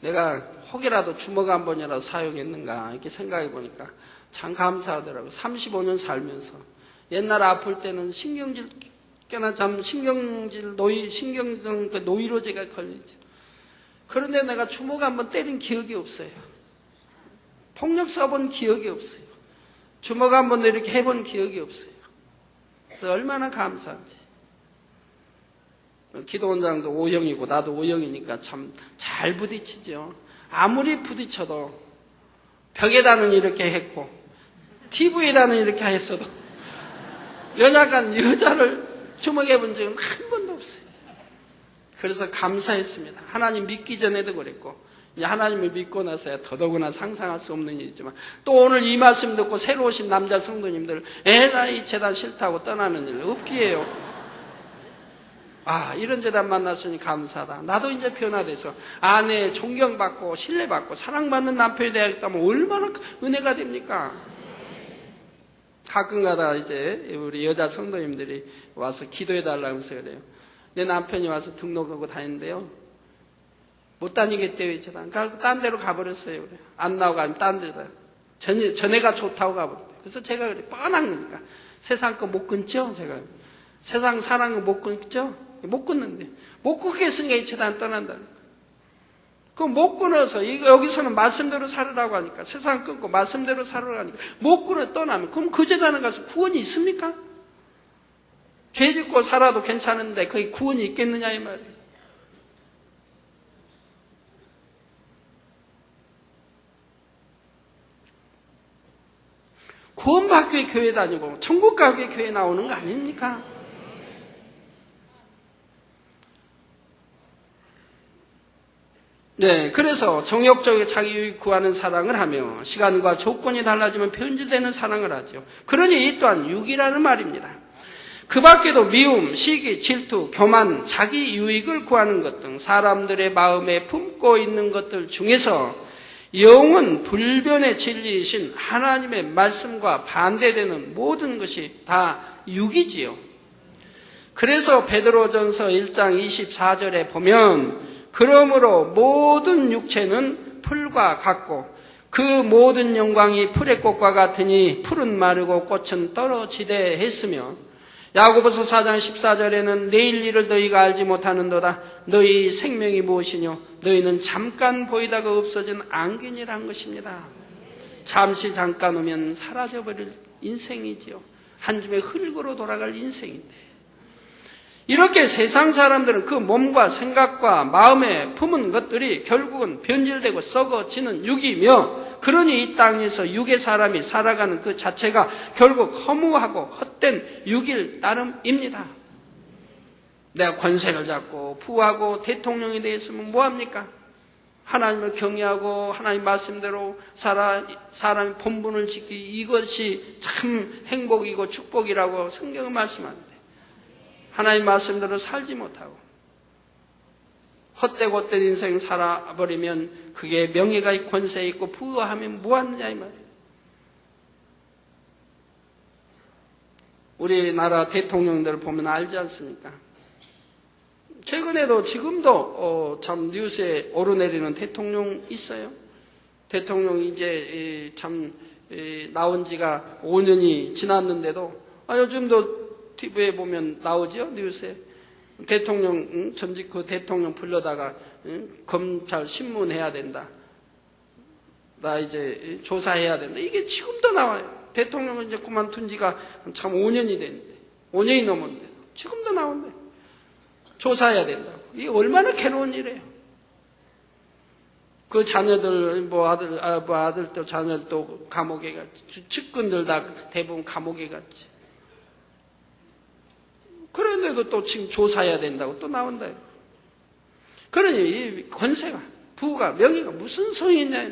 Speaker 1: 내가 혹이라도 주먹 한 번이라도 사용했는가 이렇게 생각해 보니까 참 감사하더라고요. 35년 살면서 옛날 아플 때는 신경질께나 신경성 그 노이로제가 걸리죠. 그런데 내가 주먹 한 번 때린 기억이 없어요. 폭력 써본 기억이 없어요. 주먹 한 번도 이렇게 해본 기억이 없어요. 그래서 얼마나 감사한지. 기도원장도 O형이고 나도 O형이니까 참 잘 부딪히죠. 아무리 부딪혀도 벽에다는 이렇게 했고 TV에다는 이렇게 했어도 여자를 주먹해 본 적은 한 번도 없어요. 그래서 감사했습니다. 하나님 믿기 전에도 그랬고 이제 하나님을 믿고 나서야 더더구나 상상할 수 없는 일이지만 또 오늘 이 말씀 듣고 새로 오신 남자 성도님들 에라 이 재단 싫다고 떠나는 일 없기에요. 이런 재단 만났으니 감사하다. 나도 이제 변화돼서 아내 존경받고 신뢰받고 사랑받는 남편이 되야겠다면 얼마나 은혜가 됩니까? 가끔가다 이제 우리 여자 성도님들이 와서 기도해달라고 해서 그래요. 내 남편이 와서 등록하고 다니는데요. 못 다니겠대요, 재단. 딴 데로 가버렸어요. 그래. 안 나오고 아니면 딴 데다. 전에가 좋다고 가버렸대요. 그래서 제가 그래, 뻔한 거니까. 세상 거 못 끊죠, 제가. 세상 사랑은 못 끊죠? 못 끊는데. 못 끊겠으니까 이 재단 떠난다는 거예요. 그럼 못 끊어서, 여기서는 말씀대로 살으라고 하니까, 세상 끊고 말씀대로 살으라고 하니까, 못 끊어 떠나면, 그럼 그 재단에 가서 구원이 있습니까? 죄 짓고 살아도 괜찮은데, 거기 구원이 있겠느냐, 이 말이에요. 구원받기 위해 교회 다니고, 천국 가기 위해 교회 나오는 거 아닙니까? 네, 그래서 정욕적인 자기 유익 구하는 사랑을 하며 시간과 조건이 달라지면 변질되는 사랑을 하죠. 그러니 이 또한 육이라는 말입니다. 그 밖에도 미움, 시기, 질투, 교만, 자기 유익을 구하는 것 등 사람들의 마음에 품고 있는 것들 중에서 영은 불변의 진리이신 하나님의 말씀과 반대되는 모든 것이 다 육이지요. 그래서 베드로전서 1장 24절에 보면 그러므로 모든 육체는 풀과 같고 그 모든 영광이 풀의 꽃과 같으니 풀은 마르고 꽃은 떨어지되 했으며 야고보서 4장 14절에는 내일 일을 너희가 알지 못하는도다. 너희 생명이 무엇이뇨? 너희는 잠깐 보이다가 없어진 안개니란 것입니다. 잠시 잠깐 오면 사라져버릴 인생이지요. 한 줌의 흙으로 돌아갈 인생인데 이렇게 세상 사람들은 그 몸과 생각과 마음에 품은 것들이 결국은 변질되고 썩어지는 육이며 그러니 이 땅에서 육의 사람이 살아가는 그 자체가 결국 허무하고 헛된 육일 따름입니다. 내가 권세를 잡고 부하고 대통령이 되어 있으면 뭐합니까? 하나님을 경외하고 하나님 말씀대로 사람의 본분을 지키기 이것이 참 행복이고 축복이라고 성경은 말씀합니다. 하나님 말씀대로 살지 못하고 헛되고 헛된 인생 살아버리면 그게 명예가 있고 권세 있고 부하면 뭐하느냐 이 말이에요. 우리나라 대통령들을 보면 알지 않습니까? 최근에도 지금도 참 뉴스에 오르내리는 대통령 있어요. 대통령이 이제 참 나온 지가 5년이 지났는데도 요즘도 TV에 보면 나오죠, 뉴스에. 대통령, 전직 그 대통령 불러다가, 검찰 신문해야 된다. 나 이제 조사해야 된다. 이게 지금도 나와요. 대통령은 이제 그만둔 지가 참 5년이 됐는데, 5년이 넘었는데, 지금도 나온대. 조사해야 된다고. 이게 얼마나 괴로운 일이에요. 그 자녀들, 아들들, 자녀들 또 감옥에 갔지. 측근들 다 대부분 감옥에 갔지. 그런데도 또 지금 조사해야 된다고 또 나온다. 그러니 이 권세가, 부가, 명예가 무슨 소용이 있냐.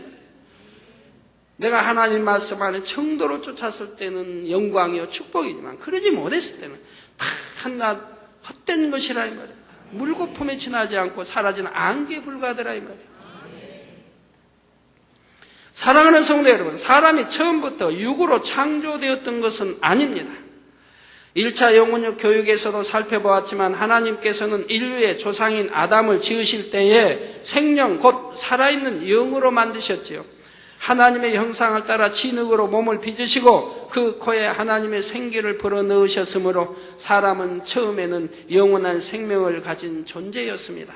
Speaker 1: 내가 하나님 말씀 안에 정도로 쫓았을 때는 영광이요 축복이지만 그러지 못했을 때는 다 한낱 헛된 것이라 이 말이야. 물거품에 지나지 않고 사라지는 안개에 불과하더라 이 말이야. 사랑하는 성도 여러분, 사람이 처음부터 육으로 창조되었던 것은 아닙니다. 1차 영혼육 교육에서도 살펴보았지만 하나님께서는 인류의 조상인 아담을 지으실 때에 생명 곧 살아있는 영으로 만드셨지요. 하나님의 형상을 따라 진흙으로 몸을 빚으시고 그 코에 하나님의 생기를 불어넣으셨으므로 사람은 처음에는 영원한 생명을 가진 존재였습니다.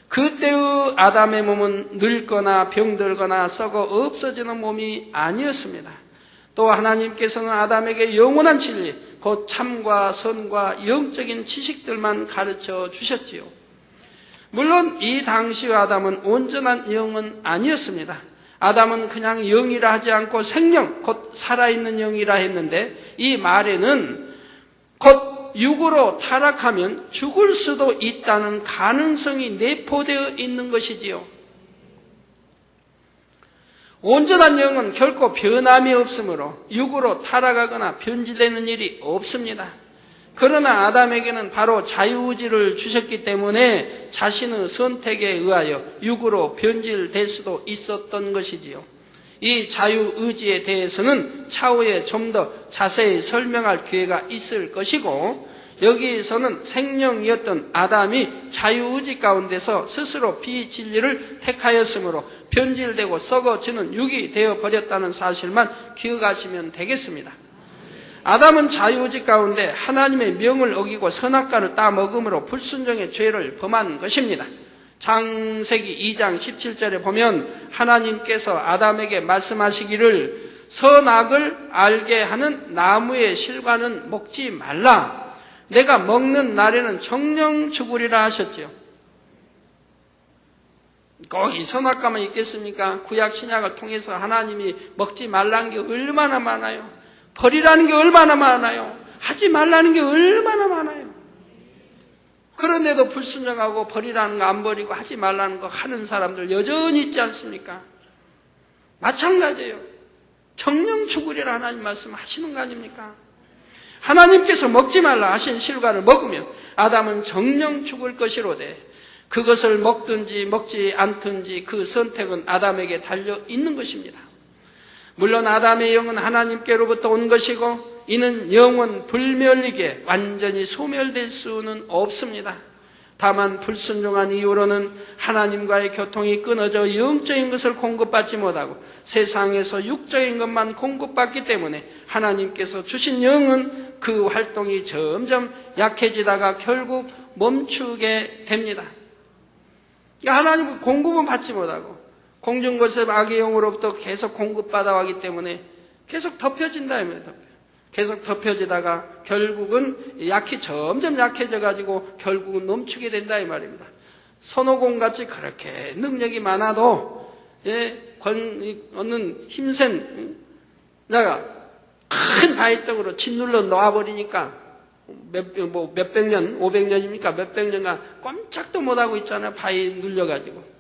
Speaker 1: 그때의 아담의 몸은 늙거나 병들거나 썩어 없어지는 몸이 아니었습니다. 또 하나님께서는 아담에게 영원한 진리, 곧 참과 선과 영적인 지식들만 가르쳐 주셨지요. 물론 이 당시의 아담은 온전한 영은 아니었습니다. 아담은 그냥 영이라 하지 않고 생명, 곧 살아있는 영이라 했는데 이 말에는 곧 육으로 타락하면 죽을 수도 있다는 가능성이 내포되어 있는 것이지요. 온전한 영은 결코 변함이 없으므로 육으로 타락하거나 변질되는 일이 없습니다. 그러나 아담에게는 바로 자유의지를 주셨기 때문에 자신의 선택에 의하여 육으로 변질될 수도 있었던 것이지요. 이 자유의지에 대해서는 차후에 좀 더 자세히 설명할 기회가 있을 것이고, 여기에서는 생명이었던 아담이 자유의지 가운데서 스스로 비진리를 택하였으므로 변질되고 썩어지는 육이 되어버렸다는 사실만 기억하시면 되겠습니다. 아담은 자유의지 가운데 하나님의 명을 어기고 선악과를 따먹음으로 불순종의 죄를 범한 것입니다. 창세기 2장 17절에 보면 하나님께서 아담에게 말씀하시기를 선악을 알게 하는 나무의 실과는 먹지 말라. 내가 먹는 날에는 정령 죽으리라 하셨지요. 꼭 이 선악과만 있겠습니까? 구약 신약을 통해서 하나님이 먹지 말라는 게 얼마나 많아요. 버리라는 게 얼마나 많아요. 하지 말라는 게 얼마나 많아요. 그런데도 불순종하고 버리라는 거 안 버리고 하지 말라는 거 하는 사람들 여전히 있지 않습니까? 마찬가지예요. 정령 죽으리라 하나님 말씀하시는 거 아닙니까? 하나님께서 먹지 말라 하신 실과를 먹으면 아담은 정령 죽을 것이로되 그것을 먹든지 먹지 않든지 그 선택은 아담에게 달려 있는 것입니다. 물론 아담의 영은 하나님께로부터 온 것이고 이는 영원 불멸리게 완전히 소멸될 수는 없습니다. 다만 불순종한 이후로는 하나님과의 교통이 끊어져 영적인 것을 공급받지 못하고 세상에서 육적인 것만 공급받기 때문에 하나님께서 주신 영은 그 활동이 점점 약해지다가 결국 멈추게 됩니다. 하나님 공급은 받지 못하고 공중고셉 악의 영으로부터 계속 공급받아 왔기 때문에 계속 덮여진다 하면 계속 덮여지다가 결국은 점점 약해져가지고 결국은 멈추게 된다 이 말입니다. 손오공같이 그렇게 능력이 많아도 얻는 힘센 자가 큰 바위떡으로 짓눌러 놓아버리니까 몇백 년, 500년입니까? 몇백 년간 꼼짝도 못하고 있잖아요. 바위 눌려가지고.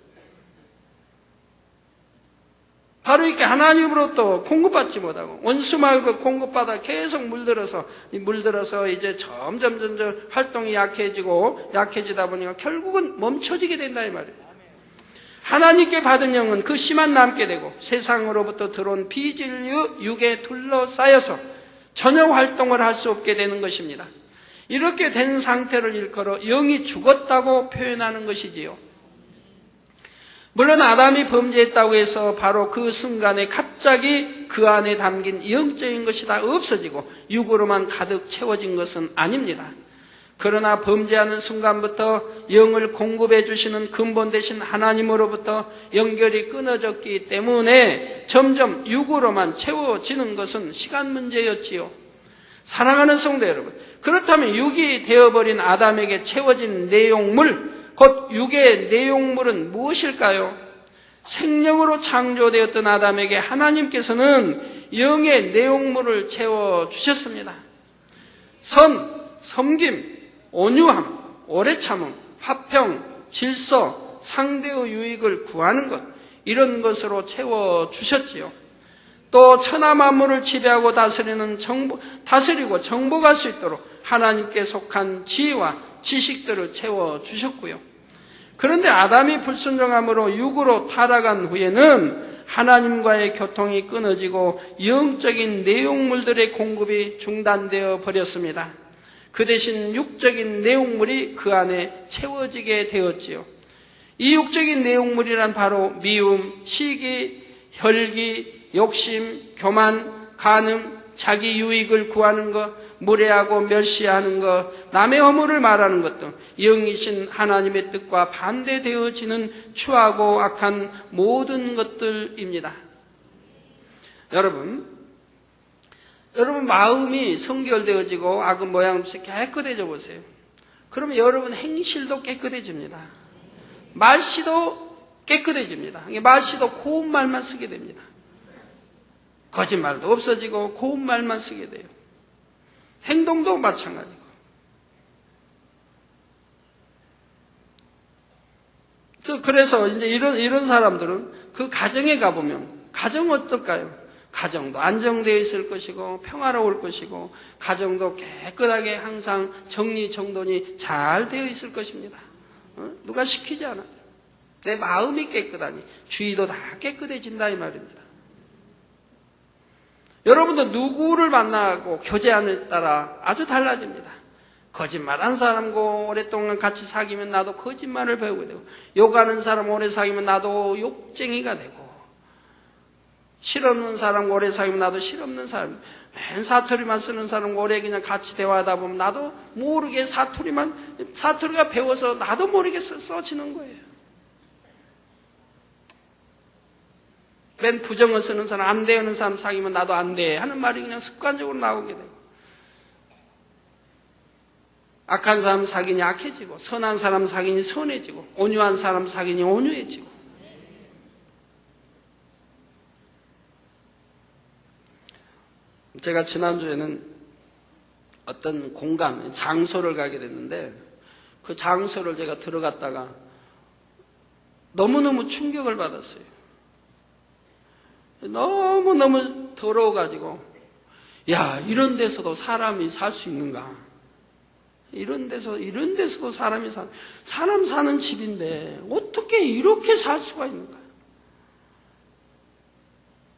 Speaker 1: 바로 이렇게 하나님으로부터 공급받지 못하고 원수마귀 공급받아 계속 물들어서 이제 점점 활동이 약해지다 보니까 결국은 멈춰지게 된다 이 말이에요. 하나님께 받은 영은 그 씨만 남게 되고 세상으로부터 들어온 비진리의 육에 둘러싸여서 전혀 활동을 할 수 없게 되는 것입니다. 이렇게 된 상태를 일컬어 영이 죽었다고 표현하는 것이지요. 물론 아담이 범죄했다고 해서 바로 그 순간에 갑자기 그 안에 담긴 영적인 것이 다 없어지고 육으로만 가득 채워진 것은 아닙니다. 그러나 범죄하는 순간부터 영을 공급해 주시는 근본 되신 하나님으로부터 연결이 끊어졌기 때문에 점점 육으로만 채워지는 것은 시간 문제였지요. 사랑하는 성도 여러분, 그렇다면 육이 되어버린 아담에게 채워진 내용물, 곧 육의 내용물은 무엇일까요? 생명으로 창조되었던 아담에게 하나님께서는 영의 내용물을 채워주셨습니다. 선, 섬김, 온유함, 오래 참음, 화평, 질서, 상대의 유익을 구하는 것, 이런 것으로 채워주셨지요. 또 천하 만물을 지배하고 다스리고 정복할 수 있도록 하나님께 속한 지혜와 지식들을 채워주셨고요. 그런데 아담이 불순종함으로 육으로 타락한 후에는 하나님과의 교통이 끊어지고 영적인 내용물들의 공급이 중단되어 버렸습니다. 그 대신 육적인 내용물이 그 안에 채워지게 되었지요. 이 육적인 내용물이란 바로 미움, 시기, 혈기, 욕심, 교만, 간음, 자기 유익을 구하는 것, 무례하고 멸시하는 것, 남의 허물을 말하는 것 등 영이신 하나님의 뜻과 반대되어지는 추하고 악한 모든 것들입니다. 여러분 마음이 성결되어지고 악은 모양없이 깨끗해져 보세요. 그러면 여러분 행실도 깨끗해집니다. 말씨도 깨끗해집니다. 말씨도 고운 말만 쓰게 됩니다. 거짓말도 없어지고 고운 말만 쓰게 돼요. 행동도 마찬가지고. 그래서 이제 이런 사람들은 그 가정에 가보면, 가정은 어떨까요? 가정도 안정되어 있을 것이고, 평화로울 것이고, 가정도 깨끗하게 항상 정리정돈이 잘 되어 있을 것입니다. 누가 시키지 않아요. 내 마음이 깨끗하니 주위도 다 깨끗해진다 이 말입니다. 여러분도 누구를 만나고 교제함에 따라 아주 달라집니다. 거짓말한 사람과 오랫동안 같이 사귀면 나도 거짓말을 배우게 되고, 욕하는 사람 오래 사귀면 나도 욕쟁이가 되고, 실없는 사람과 오래 사귀면 나도 실없는 사람, 맨 사투리만 쓰는 사람과 오래 그냥 같이 대화하다 보면 나도 모르게 사투리가 배워서 나도 모르게 써지는 거예요. 맨 부정을 쓰는 사람, 안 돼 하는 사람 사귀면 나도 안 돼 하는 말이 그냥 습관적으로 나오게 되고, 악한 사람 사귀니 악해지고, 선한 사람 사귀니 선해지고, 온유한 사람 사귀니 온유해지고. 제가 지난주에는 어떤 공간, 장소를 가게 됐는데, 그 장소를 제가 들어갔다가 너무너무 충격을 받았어요. 너무너무 더러워가지고, 야, 이런 데서도 사람이 살 수 있는가? 이런 데서도 사람 사는 집인데 어떻게 이렇게 살 수가 있는가?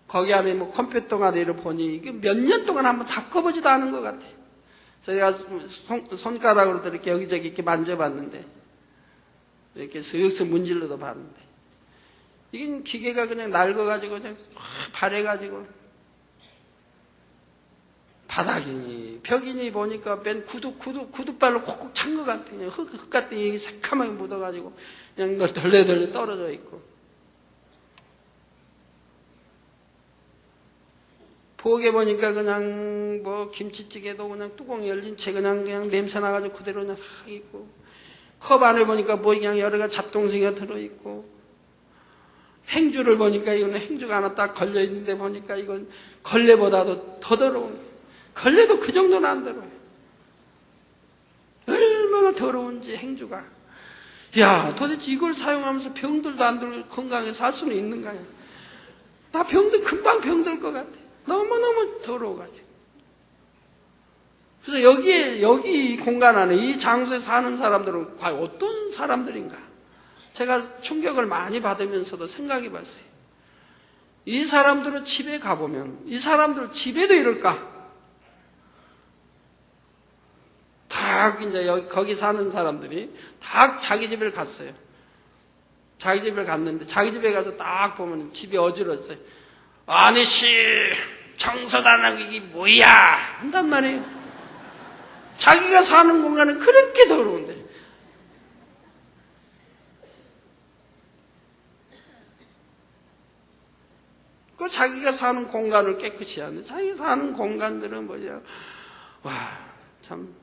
Speaker 1: 거기 안에 뭐 컴퓨터가 내려보니 이게 몇 년 동안 한번 닦아보지도 않은 것 같아요. 제가 손가락으로 이렇게 여기저기 이렇게 만져봤는데, 이렇게 슬슬 문질러도 봤는데, 이게 기계가 그냥 낡아가지고 그냥 발해가지고 바닥이니 벽이니 보니까 맨 구두발로 콕콕 찬 것 같아. 그냥 흙 같은 게 새카맣게 묻어가지고 그냥 덜레덜레 떨어져 있고. 부엌에 보니까 그냥 뭐 김치찌개도 그냥 뚜껑 열린 채 그냥 냄새 나가지고 그대로 그냥 다 있고, 컵 안에 보니까 뭐 그냥 여러 가지 잡동생이가 들어있고, 행주를 보니까 이거는 행주가 하나 딱 걸려 있는데 보니까 이건 걸레보다도 더 더러운, 걸레도 그 정도는 안 더러워요. 얼마나 더러운지 행주가. 야, 도대체 이걸 사용하면서 병들도 안 들고 건강하게 살 수는 있는가요? 나 금방 병들 것 같아. 너무너무 더러워가지고. 그래서 여기 이 공간 안에, 이 장소에 사는 사람들은 과연 어떤 사람들인가? 제가 충격을 많이 받으면서도 생각해 봤어요. 이 사람들은 집에 가보면, 이 사람들 집에도 이럴까? 다 이제 거기 사는 사람들이 다 자기 집을 갔어요. 자기 집을 갔는데, 자기 집에 가서 딱 보면 집이 어지러웠어요. 아내씨, 청소도 안 하고 이게 뭐야? 한단 말이에요. 자기가 사는 공간은 그렇게 더러운데. 그 자기가 사는 공간을 깨끗이 하는데, 자기가 사는 공간들은 뭐냐. 와, 참.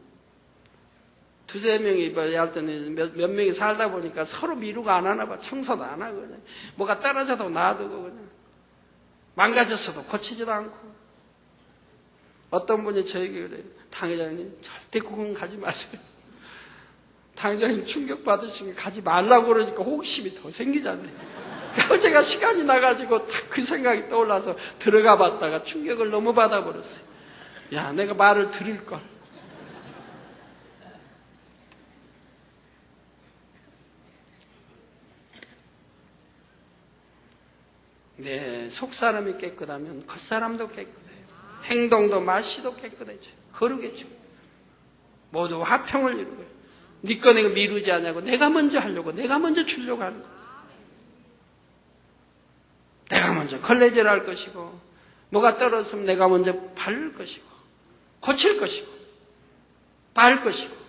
Speaker 1: 두세 명이 할 때는 몇 명이 살다 보니까 서로 미루가 안 하나 봐. 청소도 안 하고, 그냥. 뭐가 떨어져도 놔두고, 그냥. 망가졌어도 고치지도 않고. 어떤 분이 저에게 그래요. 당회장님, 절대 그건 가지 마세요. 당회장님 충격받으시니까 가지 말라고 그러니까 호기심이 더 생기잖아요. 제가 시간이 나가지고 딱 그 생각이 떠올라서 들어가 봤다가 충격을 너무 받아버렸어요. 야, 내가 말을 들을걸. 내 속사람이 깨끗하면 겉사람도 깨끗해요. 행동도 말씨도 깨끗해져요. 거룩해져요. 모두 화평을 이루고요. 네 거 내가 미루지 않냐고 내가 먼저 하려고 내가 먼저 주려고 하는 거예요. 내가 먼저 걸레질 할 것이고 뭐가 떨어졌으면 내가 먼저 바를 것이고 고칠 것이고 바를 것이고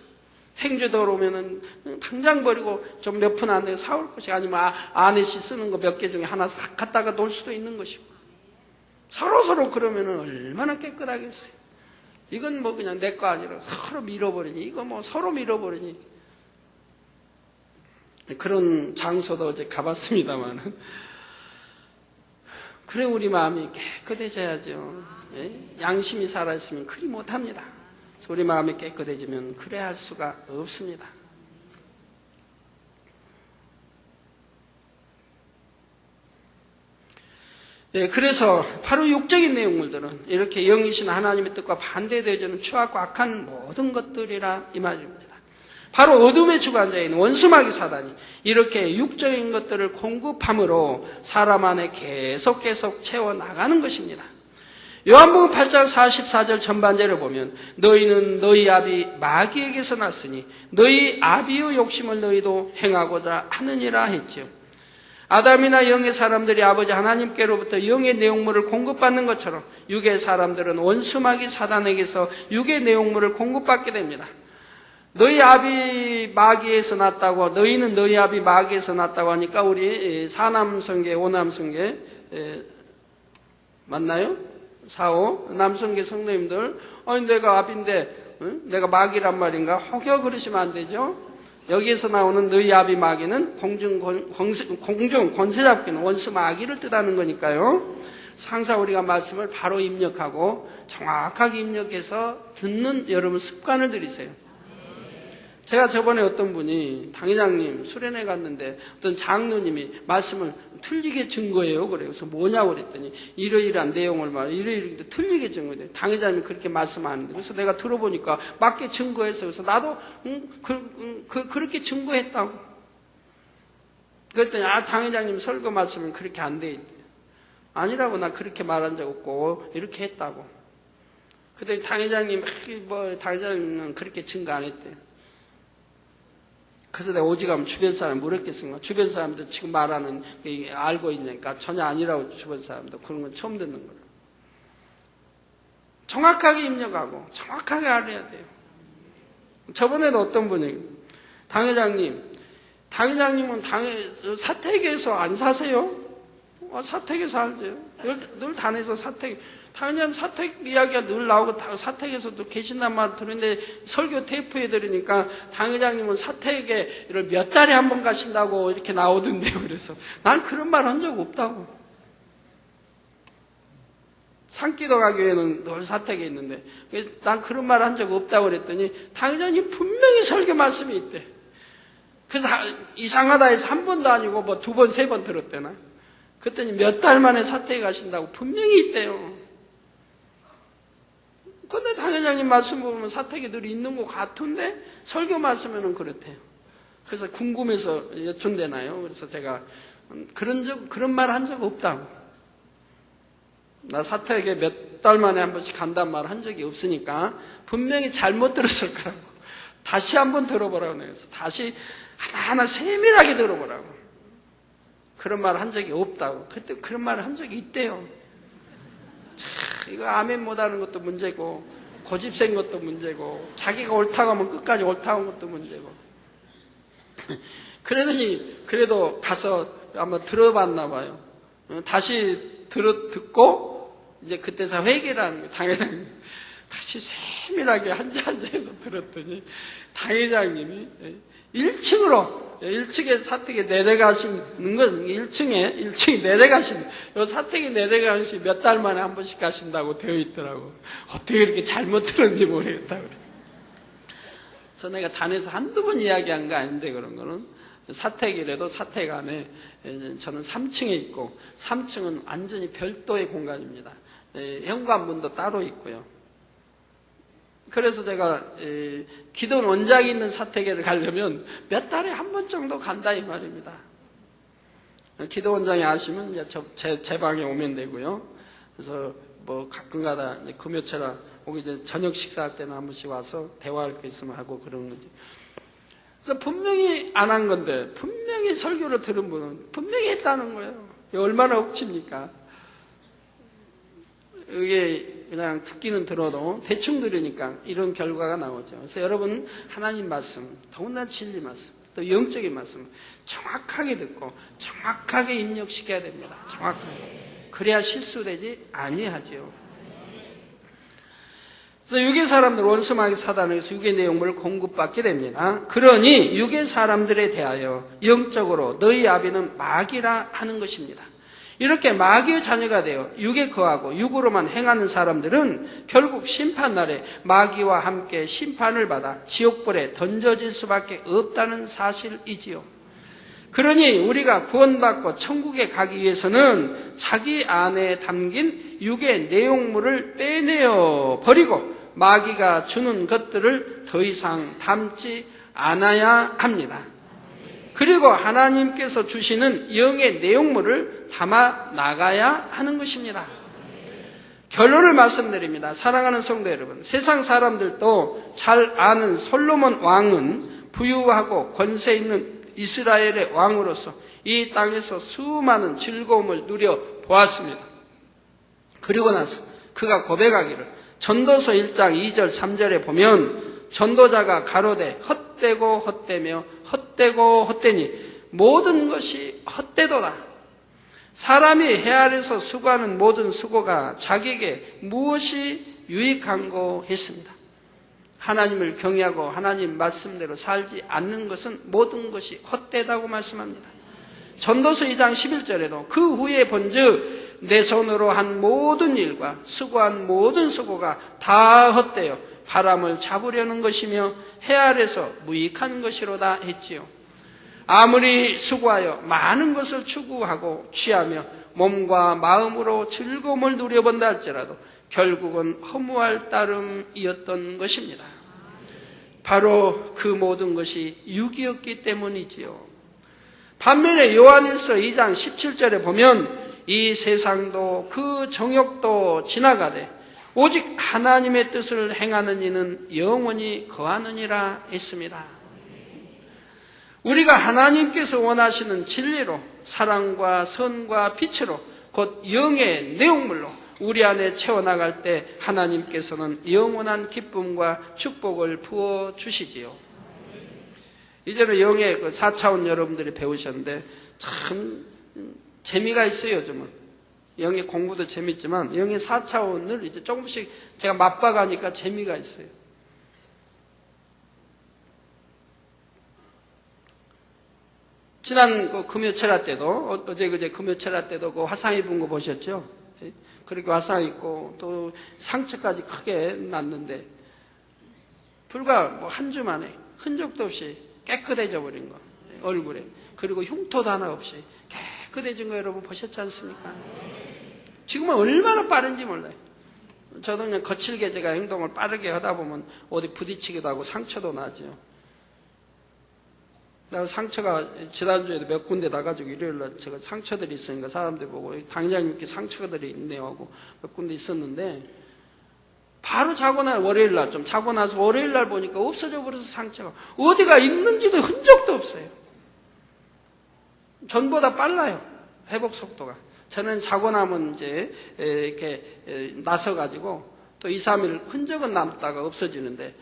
Speaker 1: 행주도로 오면은 당장 버리고 좀 몇 푼 안 되고 사올 것이고 아니면 아내씨 쓰는 거 몇 개 중에 하나 싹 갖다가 놓을 수도 있는 것이고 서로 그러면은 얼마나 깨끗하겠어요. 이건 뭐 그냥 내 거 아니라 서로 밀어버리니 이거 뭐 서로 밀어버리니 그런 장소도 어제 가봤습니다만은 그래 우리 마음이 깨끗해져야죠. 양심이 살아있으면 그리 못합니다. 우리 마음이 깨끗해지면 그래 할 수가 없습니다. 그래서 바로 육적인 내용물들은 이렇게 영이신 하나님의 뜻과 반대되어지는 추악과 악한 모든 것들이라 이 말입니다. 바로 어둠의 주관자인 원수마귀 사단이 이렇게 육적인 것들을 공급함으로 사람 안에 계속 채워나가는 것입니다. 요한복음 8장 44절 전반절을 보면 너희는 너희 아비 마귀에게서 났으니 너희 아비의 욕심을 너희도 행하고자 하느니라 했지요. 아담이나 영의 사람들이 아버지 하나님께로부터 영의 내용물을 공급받는 것처럼 육의 사람들은 원수마귀 사단에게서 육의 내용물을 공급받게 됩니다. 너희 아비 마귀에서 났다고 너희는 너희 아비 마귀에서 났다고 하니까 우리 사남성계 오남성계 맞나요? 4호 남성계 성도님들 아니 내가 아비인데 내가 마귀란 말인가? 혹여 그러시면 안 되죠. 여기에서 나오는 너희 아비 마귀는 공중 권세 잡기는 원수 마귀를 뜻하는 거니까요. 항상 우리가 말씀을 바로 입력하고 정확하게 입력해서 듣는 여러분 습관을 들이세요. 제가 저번에 어떤 분이 당회장님 수련회 갔는데 어떤 장로님이 말씀을 틀리게 증거해요. 그래요. 그래서 뭐냐고 그랬더니 이러이러한 내용을 이러이러한데 틀리게 증거해요. 당회장님이 그렇게 말씀하는데 그래서 내가 들어보니까 맞게 증거해서 그래서 나도 그렇게 증거했다고. 그랬더니 당회장님 설교 말씀은 그렇게 안 돼 있대요. 아니라고 나 그렇게 말한 적 없고 이렇게 했다고. 그랬더니 당회장님은 그렇게 증거 안 했대요. 그래서 내가 오직하면 주변 사람 물었겠습니까? 주변 사람들 지금 말하는 알고 있냐니까 전혀 아니라고 주변 사람들 그런 건 처음 듣는 거예요. 정확하게 입력하고 정확하게 알아야 돼요. 저번에도 어떤 분이 당회장님은 사택에서 안 사세요? 사택에서 알죠. 늘 단에서 사택. 당연히 사택 이야기가 늘 나오고 사택에서도 계신단 말을 들었는데 설교 테이프에 들으니까 당회장님은 사택에 몇 달에 한 번 가신다고 이렇게 나오던데요. 그래서 난 그런 말 한 적 없다고. 산기도 가교회는 늘 사택에 있는데 난 그런 말 한 적 없다고 그랬더니 당회장님 분명히 설교 말씀이 있대. 그래서 이상하다 해서 한 번도 아니고 뭐 두 번, 세 번 들었대나. 그랬더니 몇 달 만에 사택에 가신다고 분명히 있대요. 근데 당회장님 말씀 보면 사택에 늘 있는 것 같은데 설교 말씀에는 그렇대요. 그래서 궁금해서 여쭌대나요? 그래서 제가 그런 말 한 적 없다고. 나 사택에 몇 달 만에 한 번씩 간단 말 한 적이 없으니까 분명히 잘못 들었을 거라고. 다시 한번 들어보라고 해서 다시 하나하나 세밀하게 들어보라고. 그런 말 한 적이 없다고. 그때 그런 말을 한 적이 있대요. 이거 아멘 못하는 것도 문제고 고집센 것도 문제고 자기가 옳다고 하면 끝까지 옳다고 하는 것도 문제고. 그러더니 그래도 가서 한번 들어봤나 봐요. 다시 듣고 이제 그때서 회개를 하는 거예요. 당회장님 다시 세밀하게 한자해서 들었더니 당회장님이 1층에 사택에 내려가시는 건 1층에 내려가시는 요 사택에 내려가시 몇 달 만에 한 번씩 가신다고 되어 있더라고. 어떻게 이렇게 잘못 들었는지 모르겠다 그래. 그래서 내가 단에서 한두 번 이야기한 거 아닌데 그런 거는 사택이라도 사택 안에 저는 3층에 있고 3층은 완전히 별도의 공간입니다. 현관문도 따로 있고요. 그래서 제가 기도원 원장이 있는 사택에를 가려면 몇 달에 한 번 정도 간다 이 말입니다. 기도원장이 아시면 이제 제 방에 오면 되고요. 그래서 뭐 가끔가다 금요철에 오기 이제 저녁 식사할 때는 한 번씩 와서 대화할 거 있으면 하고 그런 거지. 그래서 분명히 안 한 건데 분명히 설교를 들은 분은 분명히 했다는 거예요. 얼마나 억지입니까? 이게 그냥 듣기는 들어도 대충 들으니까 이런 결과가 나오죠. 그래서 여러분 하나님 말씀, 더군다나 진리 말씀, 또 영적인 말씀 정확하게 듣고 정확하게 입력시켜야 됩니다. 정확하게. 그래야 실수되지 아니하지요. 그래서 육의 사람들 원수마귀 사단에서 육의 내용물을 공급받게 됩니다. 그러니 육의 사람들에 대하여 영적으로 너희 아비는 마귀라 하는 것입니다. 이렇게 마귀의 자녀가 되어 육에 거하고 육으로만 행하는 사람들은 결국 심판날에 마귀와 함께 심판을 받아 지옥불에 던져질 수밖에 없다는 사실이지요. 그러니 우리가 구원받고 천국에 가기 위해서는 자기 안에 담긴 육의 내용물을 빼내어 버리고 마귀가 주는 것들을 더 이상 담지 않아야 합니다. 그리고 하나님께서 주시는 영의 내용물을 담아 나가야 하는 것입니다. 결론을 말씀드립니다. 사랑하는 성도 여러분, 세상 사람들도 잘 아는 솔로몬 왕은 부유하고 권세 있는 이스라엘의 왕으로서 이 땅에서 수많은 즐거움을 누려 보았습니다. 그리고 나서 그가 고백하기를 전도서 1장 2절 3절에 보면 전도자가 가로되 헛되고 헛되며 헛되고 헛되니 모든 것이 헛되도다. 사람이 해 아래서 수고하는 모든 수고가 자기에게 무엇이 유익한고 했습니다. 하나님을 경외하고 하나님 말씀대로 살지 않는 것은 모든 것이 헛되다고 말씀합니다. 전도서 2장 11절에도 그 후에 본즉 내 손으로 한 모든 일과 수고한 모든 수고가 다 헛되어 바람을 잡으려는 것이며 해 아래서 무익한 것이로다 했지요. 아무리 수고하여 많은 것을 추구하고 취하며 몸과 마음으로 즐거움을 누려본다 할지라도 결국은 허무할 따름이었던 것입니다. 바로 그 모든 것이 육이었기 때문이지요. 반면에 요한일서 2장 17절에 보면 이 세상도 그 정욕도 지나가되 오직 하나님의 뜻을 행하는 이는 영원히 거하느니라 했습니다. 우리가 하나님께서 원하시는 진리로 사랑과 선과 빛으로 곧 영의 내용물로 우리 안에 채워나갈 때 하나님께서는 영원한 기쁨과 축복을 부어주시지요. 이제는 영의 그 4차원 여러분들이 배우셨는데 참 재미가 있어요. 요즘은 영의 공부도 재밌지만 영의 4차원을 이제 조금씩 제가 맛봐가니까 재미가 있어요. 지난 그 금요철야 때도 어제 그제 금요철야 때도 그 화상 입은 거 보셨죠? 그렇게 화상 입고 또 상처까지 크게 났는데 불과 뭐 한 주 만에 흔적도 없이 깨끗해져 버린 거 얼굴에. 그리고 흉터도 하나 없이 깨끗해진 거 여러분 보셨지 않습니까? 지금은 얼마나 빠른지 몰라요. 저도 그냥 거칠게 제가 행동을 빠르게 하다 보면 어디 부딪히기도 하고 상처도 나죠. 나 상처가 지난주에도 몇 군데 나가지고 일요일날 제가 상처들이 있으니까 사람들 보고 당장 이렇게 상처들이 있네요 하고 몇 군데 있었는데 바로 자고 월요일날 좀 자고 나서 월요일날 보니까 없어져 버려서 상처가 어디가 있는지도 흔적도 없어요. 전보다 빨라요. 회복 속도가. 저는 자고 나면 이제 이렇게 나서가지고 또 2, 3일 흔적은 남다가 없어지는데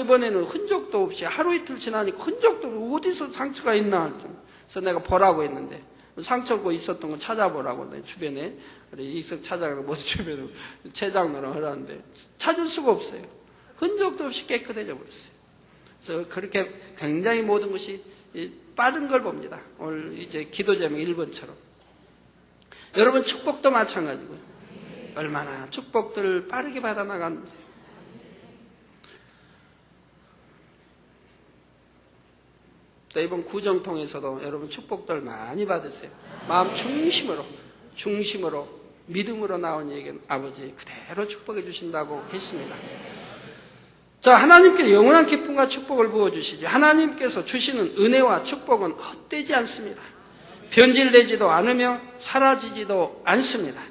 Speaker 1: 이번에는 흔적도 없이 하루 이틀 지나니까 흔적도 없이 어디서 상처가 있나 그래서 내가 보라고 했는데 상처가 있었던 거 찾아보라고 주변에 익석 찾아가고 모두 주변에 최장로랑 하라는데 찾을 수가 없어요. 흔적도 없이 깨끗해져 버렸어요. 그래서 그렇게 굉장히 모든 것이 빠른 걸 봅니다. 오늘 이제 기도 제목 1번처럼 여러분 축복도 마찬가지고요. 얼마나 축복들을 빠르게 받아나가는지. 이번 구정 통해서도 여러분 축복들 많이 받으세요. 마음 중심으로 믿음으로 나온 얘기는 아버지 그대로 축복해 주신다고 했습니다. 자, 하나님께 영원한 기쁨과 축복을 부어주시죠. 하나님께서 주시는 은혜와 축복은 헛되지 않습니다. 변질되지도 않으며 사라지지도 않습니다.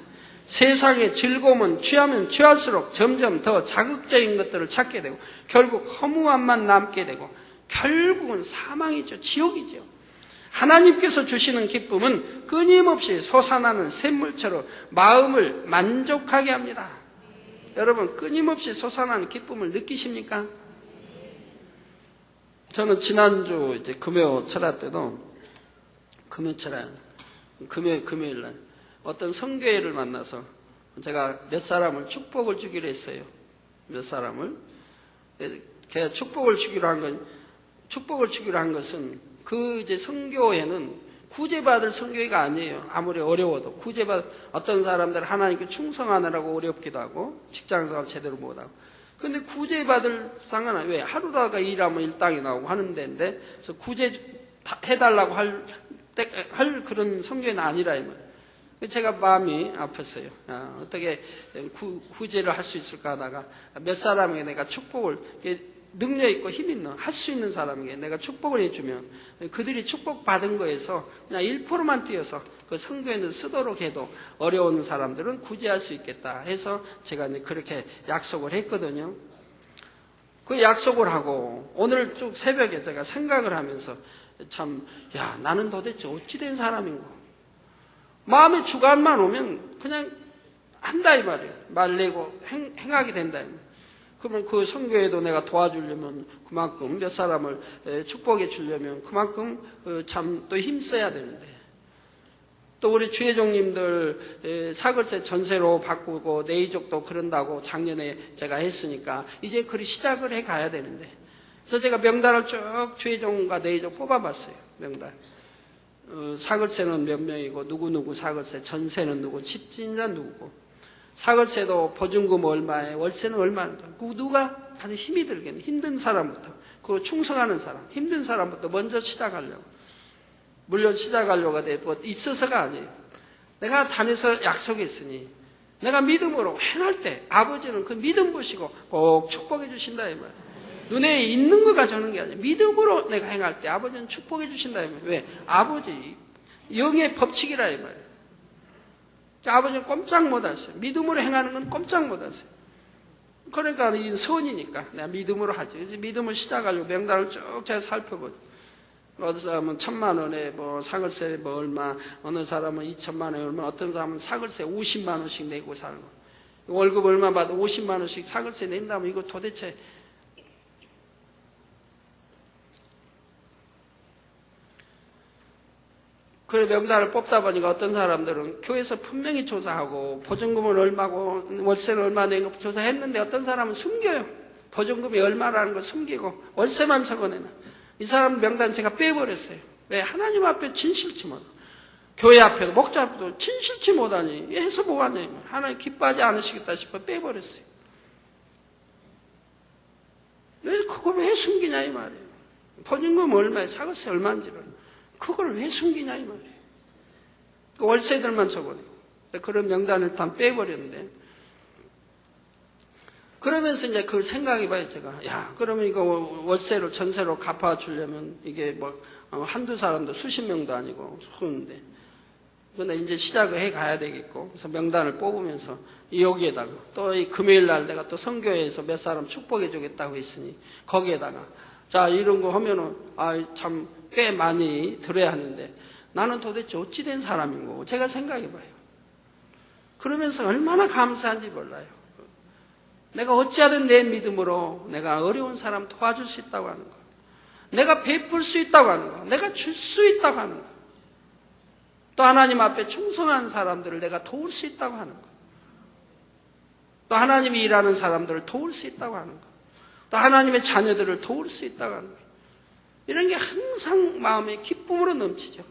Speaker 1: 세상의 즐거움은 취하면 취할수록 점점 더 자극적인 것들을 찾게 되고 결국 허무함만 남게 되고 결국은 사망이죠. 지옥이죠. 하나님께서 주시는 기쁨은 끊임없이 솟아나는 샘물처럼 마음을 만족하게 합니다. 여러분, 끊임없이 솟아나는 기쁨을 느끼십니까? 저는 지난주 이제 금요 철야 때도 금요 철야 금요일 날 어떤 선교회를 만나서 제가 몇 사람을 축복을 주기로 했어요. 몇 사람을. 제가 축복을 주기로 한 것은 그 이제 선교회는 구제받을 선교회가 아니에요. 아무리 어려워도 어떤 사람들 하나님께 충성하느라고 어렵기도 하고 직장생활 제대로 못하고. 근데 구제받을 상관은 왜? 하루다가 일하면 일당이 나오고 하는 데인데 그래서 구제 해달라고 할 그런 선교회는 아니라 이 말이에요. 제가 마음이 아팠어요. 어떻게 구제를 할 수 있을까 하다가 몇 사람에게 내가 축복을 능력 있고 힘 있는 할 수 있는 사람에게 내가 축복을 해주면 그들이 축복받은 거에서 그냥 1%만 띄어서 그 선교에는 쓰도록 해도 어려운 사람들은 구제할 수 있겠다 해서 제가 이제 그렇게 약속을 했거든요. 그 약속을 하고 오늘 쭉 새벽에 제가 생각을 하면서 나는 도대체 어찌된 사람인고. 마음의 주관만 오면 그냥 한다 이 말이에요. 말내고 행하게 된다 이 말이에요. 그러면 그 선교에도 내가 도와주려면 그만큼 몇 사람을 축복해 주려면 그만큼 참 또 힘써야 되는데 또 우리 주회종님들 사글세 전세로 바꾸고 내이족도 그런다고 작년에 제가 했으니까 이제 그리 시작을 해 가야 되는데 그래서 제가 명단을 쭉 주회종과 내이족 뽑아봤어요. 명단. 사글세는 몇 명이고 누구 사글세, 전세는 누구, 집진자 누구고 사글세도 보증금 얼마에 월세는 얼마인가. 누가 가장 힘이 들겠네. 힘든 사람부터 그 충성하는 사람, 힘든 사람부터 먼저 시작하려고. 물론 시작하려고 있어서가 아니에요. 내가 단에서 약속했으니 내가 믿음으로 행할 때 아버지는 그 믿음 보시고 꼭 축복해 주신다 이 말이에요. 눈에 있는 거 가져오는 게 아니라 믿음으로 내가 행할 때 아버지는 축복해 주신다 이 말이에요. 왜? 아버지 영의 법칙이라 이 말이에요. 아버지는 꼼짝 못 하세요. 믿음으로 행하는 건 꼼짝 못 하세요. 그러니까 이 선이니까 내가 믿음으로 하죠. 그래서 믿음을 시작하려고 명단을 쭉 제가 살펴보죠. 어느 사람은 1,000만 원에 사글세 얼마, 어느 사람은 2,000만 원에 얼마, 어떤 사람은 사글세 50만 원씩 내고 살고 월급 얼마 받아 50만 원씩 사글세 낸다면 이거 도대체 그 명단을 뽑다 보니까 어떤 사람들은 교회에서 분명히 조사하고 보증금은 얼마고 월세는 얼마 낸 거 조사했는데 어떤 사람은 숨겨요. 보증금이 얼마라는 걸 숨기고 월세만 적어내는. 이 사람 명단 제가 빼버렸어요. 왜? 하나님 앞에 진실치 못하고 교회 앞에도 목자 앞에도 진실치 못하니 해서 뭐하냐. 하나님 기뻐하지 않으시겠다 싶어 빼버렸어요. 그걸 왜 숨기냐 이 말이에요. 보증금 얼마에 사글세 얼마인지를 그걸 왜 숨기냐 이 말이에요. 그 월세들만 적어내고 그런 명단을 다 빼버렸는데 그러면서 이제 그걸 생각해봐요 제가. 그러면 이거 월세를 전세로 갚아주려면 이게 한두 사람도 수십 명도 아니고 수인데 근데 이제 시작을 해 가야 되겠고 그래서 명단을 뽑으면서 여기에다가 또 이 금요일 날 내가 또 선교회에서 몇 사람 축복해 주겠다고 했으니 거기에다가 자 이런 거 하면은 참 꽤 많이 들어야 하는데 나는 도대체 어찌된 사람인고 제가 생각해봐요. 그러면서 얼마나 감사한지 몰라요. 내가 어찌하든 내 믿음으로 내가 어려운 사람 도와줄 수 있다고 하는 거, 내가 베풀 수 있다고 하는 거, 내가 줄 수 있다고 하는 거, 또 하나님 앞에 충성한 사람들을 내가 도울 수 있다고 하는 거, 또 하나님이 일하는 사람들을 도울 수 있다고 하는 거, 또 하나님의 자녀들을 도울 수 있다고 하는 거, 이런 게 항상 마음의 기쁨으로 넘치죠.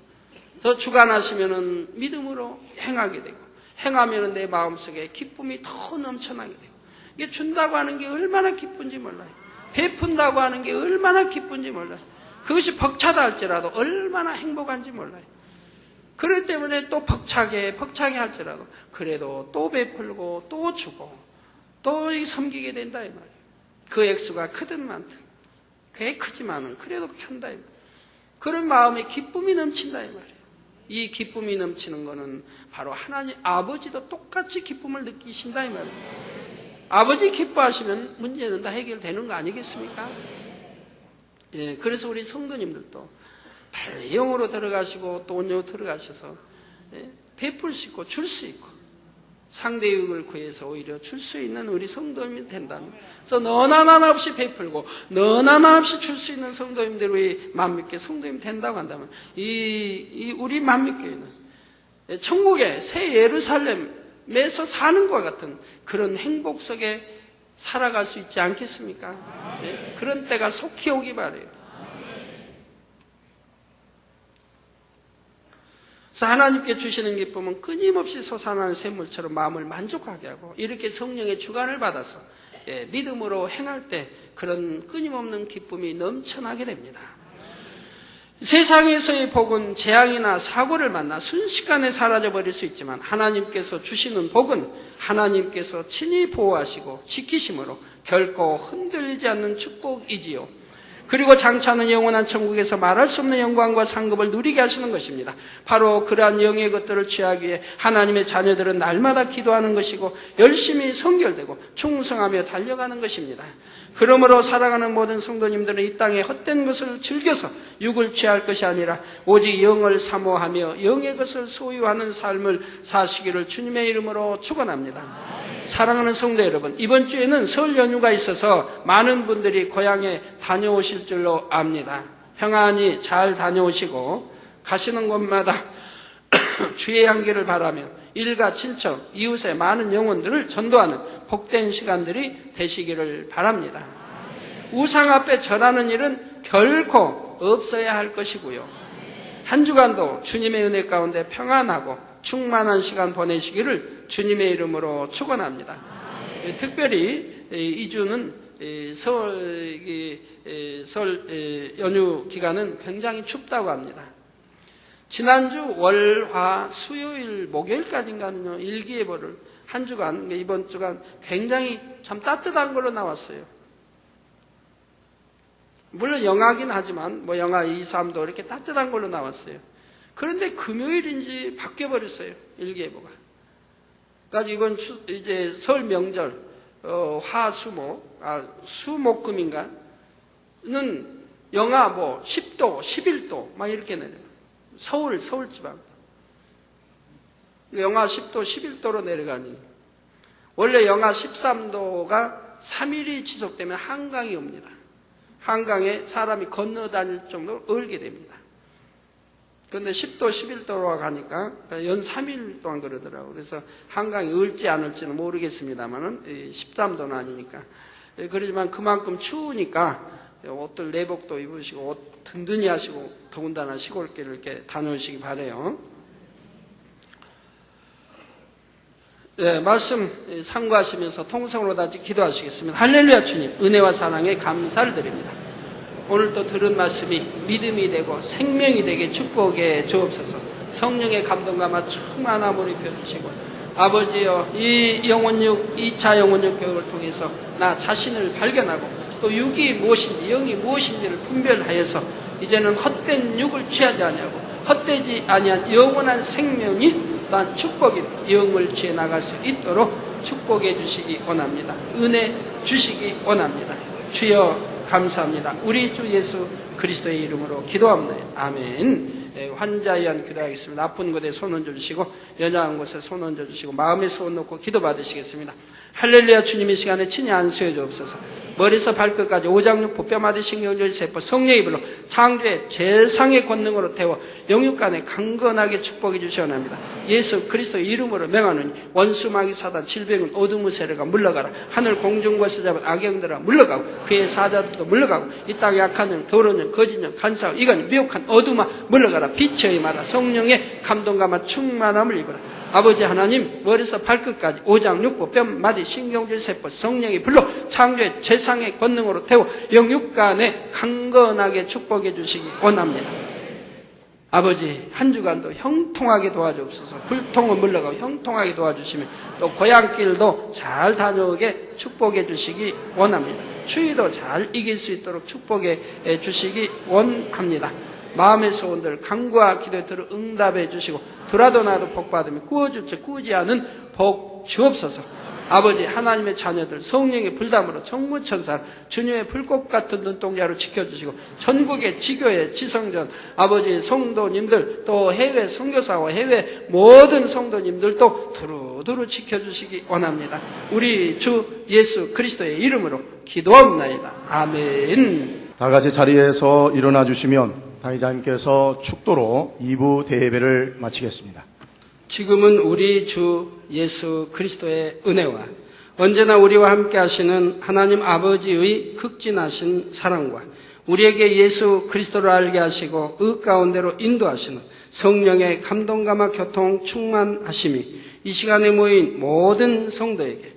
Speaker 1: 더 주관하시면은 믿음으로 행하게 되고 행하면은 내 마음속에 기쁨이 더 넘쳐나게 되고 이게 준다고 하는 게 얼마나 기쁜지 몰라요. 베푼다고 하는 게 얼마나 기쁜지 몰라요. 그것이 벅차다 할지라도 얼마나 행복한지 몰라요. 그렇기 때문에 또 벅차게 할지라도 그래도 또 베풀고 또 주고 또 섬기게 된다 이 말이에요. 그 액수가 크든 많든 꽤 크지만은 그래도 한다 이 말이에요. 그런 마음에 기쁨이 넘친다 이 말이에요. 이 기쁨이 넘치는 것은 바로 하나님 아버지도 똑같이 기쁨을 느끼신다 이 말입니다. 아버지 기뻐하시면 문제는 다 해결되는 거 아니겠습니까? 예, 그래서 우리 성도님들도 빨리 영으로 들어가시고 또 온유로 들어가셔서 베풀 수 있고 줄 수 있고 상대 유익을 구해서 오히려 줄 수 있는 우리 성도님이 된다면, 그래서 너나 나나 없이 베풀고 너나 나나 없이 줄 수 있는 성도님들, 우리 만민교회 성도님 된다고 한다면 우리 만민교회는 천국의 새 예루살렘에서 사는 것과 같은 그런 행복 속에 살아갈 수 있지 않겠습니까? 네? 그런 때가 속히 오기 바라요. 그래서 하나님께 주시는 기쁨은 끊임없이 솟아나는 샘물처럼 마음을 만족하게 하고, 이렇게 성령의 주관을 받아서 믿음으로 행할 때 그런 끊임없는 기쁨이 넘쳐나게 됩니다. 세상에서의 복은 재앙이나 사고를 만나 순식간에 사라져버릴 수 있지만, 하나님께서 주시는 복은 하나님께서 친히 보호하시고 지키심으로 결코 흔들리지 않는 축복이지요. 그리고 장차는 영원한 천국에서 말할 수 없는 영광과 상급을 누리게 하시는 것입니다. 바로 그러한 영의 것들을 취하기 위해 하나님의 자녀들은 날마다 기도하는 것이고 열심히 성결되고 충성하며 달려가는 것입니다. 그러므로 사랑하는 모든 성도님들은 이 땅에 헛된 것을 즐겨서 육을 취할 것이 아니라 오직 영을 사모하며 영의 것을 소유하는 삶을 사시기를 주님의 이름으로 축원합니다. 사랑하는 성도 여러분, 이번 주에는 설 연휴가 있어서 많은 분들이 고향에 다녀오실 줄로 압니다. 평안히 잘 다녀오시고 가시는 곳마다 주의 향기를 바라며 일가 친척, 이웃의 많은 영혼들을 전도하는 복된 시간들이 되시기를 바랍니다. 우상 앞에 절하는 일은 결코 없어야 할 것이고요. 한 주간도 주님의 은혜 가운데 평안하고 충만한 시간 보내시기를 주님의 이름으로 축원합니다. 특별히 이 주는 설 연휴 기간은 굉장히 춥다고 합니다. 지난주 월, 화, 수요일, 목요일까지인가는요, 일기예보를 한 주간, 이번 주간 굉장히 참 따뜻한 걸로 나왔어요. 물론 영하긴 하지만 영하 2, 3도 이렇게 따뜻한 걸로 나왔어요. 그런데 금요일인지 바뀌어버렸어요, 일기예보가. 그러니까 이번 이제 설 명절, 수목금인가는 영하 10도, 11도 막 이렇게 내려요. 서울 지방. 영하 10도, 11도로 내려가니 원래 영하 13도가 3일이 지속되면 한강이 옵니다. 한강에 사람이 건너 다닐 정도로 얼게 됩니다. 그런데 10도, 11도로 가니까 연 3일 동안 그러더라고요. 그래서 한강이 얼지 안 얼지는 모르겠습니다만은 13도는 아니니까. 그러지만 그만큼 추우니까 옷들 내복도 입으시고 옷 든든히 하시고 더군다나 시골길을 이렇게 다녀오시기 바라요. 네, 말씀 상고하시면서 통성으로 다시 기도하시겠습니다. 할렐루야. 주님, 은혜와 사랑에 감사를 드립니다. 오늘 또 들은 말씀이 믿음이 되고 생명이 되게 축복해 주옵소서. 성령의 감동과 충만함을 입혀주시고, 아버지여, 이 영혼육 2차 영혼육 교육을 통해서 나 자신을 발견하고 또 육이 무엇인지 영이 무엇인지를 분별하여서 이제는 헛된 육을 취하지 아니하고 헛되지 아니한 영원한 생명이 난 축복이 영을 취해 나갈 수 있도록 축복해 주시기 원합니다. 은혜 주시기 원합니다. 주여 감사합니다. 우리 주 예수 그리스도의 이름으로 기도합니다. 아멘. 환자에 의한 기도하겠습니다. 나쁜 곳에 손 얹어주시고 연약한 곳에 손 얹어주시고 마음에 손 놓고 기도 받으시겠습니다. 할렐루야. 주님의 시간에 친히 안수해 주옵소서. 머리에서 발끝까지 오장육부 뼈마디 신경절 세포 성령의 불로 창조의 최상의 권능으로 태워 영육간에 강건하게 축복해 주시옵나이다. 예수 그리스도의 이름으로 명하노니 원수 마귀 사단 질병은 어둠의 세력가 물러가라. 하늘 공중과에서 잡은 악영들아 물러가고 그의 사자들도 물러가고 이 땅의 악한 영 더러운 영 거짓 영 간사하고 이간 미혹한 어둠아 물러가라. 빛의 임하라. 성령의 감동감과 충만함을 입어라. 아버지 하나님, 머리에서 발끝까지 오장육부 뼈마디 신경질 세포 성령의 불로 창조의 최상의 권능으로 태워 영육간에 강건하게 축복해 주시기 원합니다. 아버지, 한 주간도 형통하게 도와주옵소서. 불통은 물러가고 형통하게 도와주시며 또 고향길도 잘 다녀오게 축복해 주시기 원합니다. 추위도 잘 이길 수 있도록 축복해 주시기 원합니다. 마음의 소원들 간구와 기도에 들어 응답해 주시고 들어도 나도 복 받으며 꾸어줄지 꾸지 않은 복 주옵소서. 아버지 하나님의 자녀들 성령의 불담으로 천무천사 주님의 불꽃 같은 눈동자로 지켜주시고 전국의 지교회 지성전 아버지 성도님들 또 해외 선교사와 해외 모든 성도님들도 두루두루 지켜주시기 원합니다. 우리 주 예수 그리스도의 이름으로 기도합나이다. 아멘.
Speaker 2: 다 같이 자리에서 일어나 주시면 당의자님께서 축도로 2부 대예배를 마치겠습니다.
Speaker 1: 지금은 우리 주 예수 그리스도의 은혜와 언제나 우리와 함께 하시는 하나님 아버지의 극진하신 사랑과 우리에게 예수 그리스도를 알게 하시고 의 가운데로 인도하시는 성령의 감동감화 교통 충만하심이 이 시간에 모인 모든 성도에게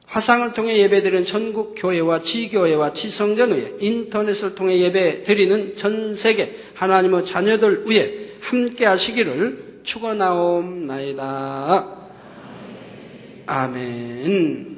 Speaker 1: 화상을 통해 예배드리는 전국 교회와 지교회와 지성전의회 인터넷을 통해 예배드리는 전 세계 하나님의 자녀들 위해 함께 하시기를 축원하옵나이다. 아멘.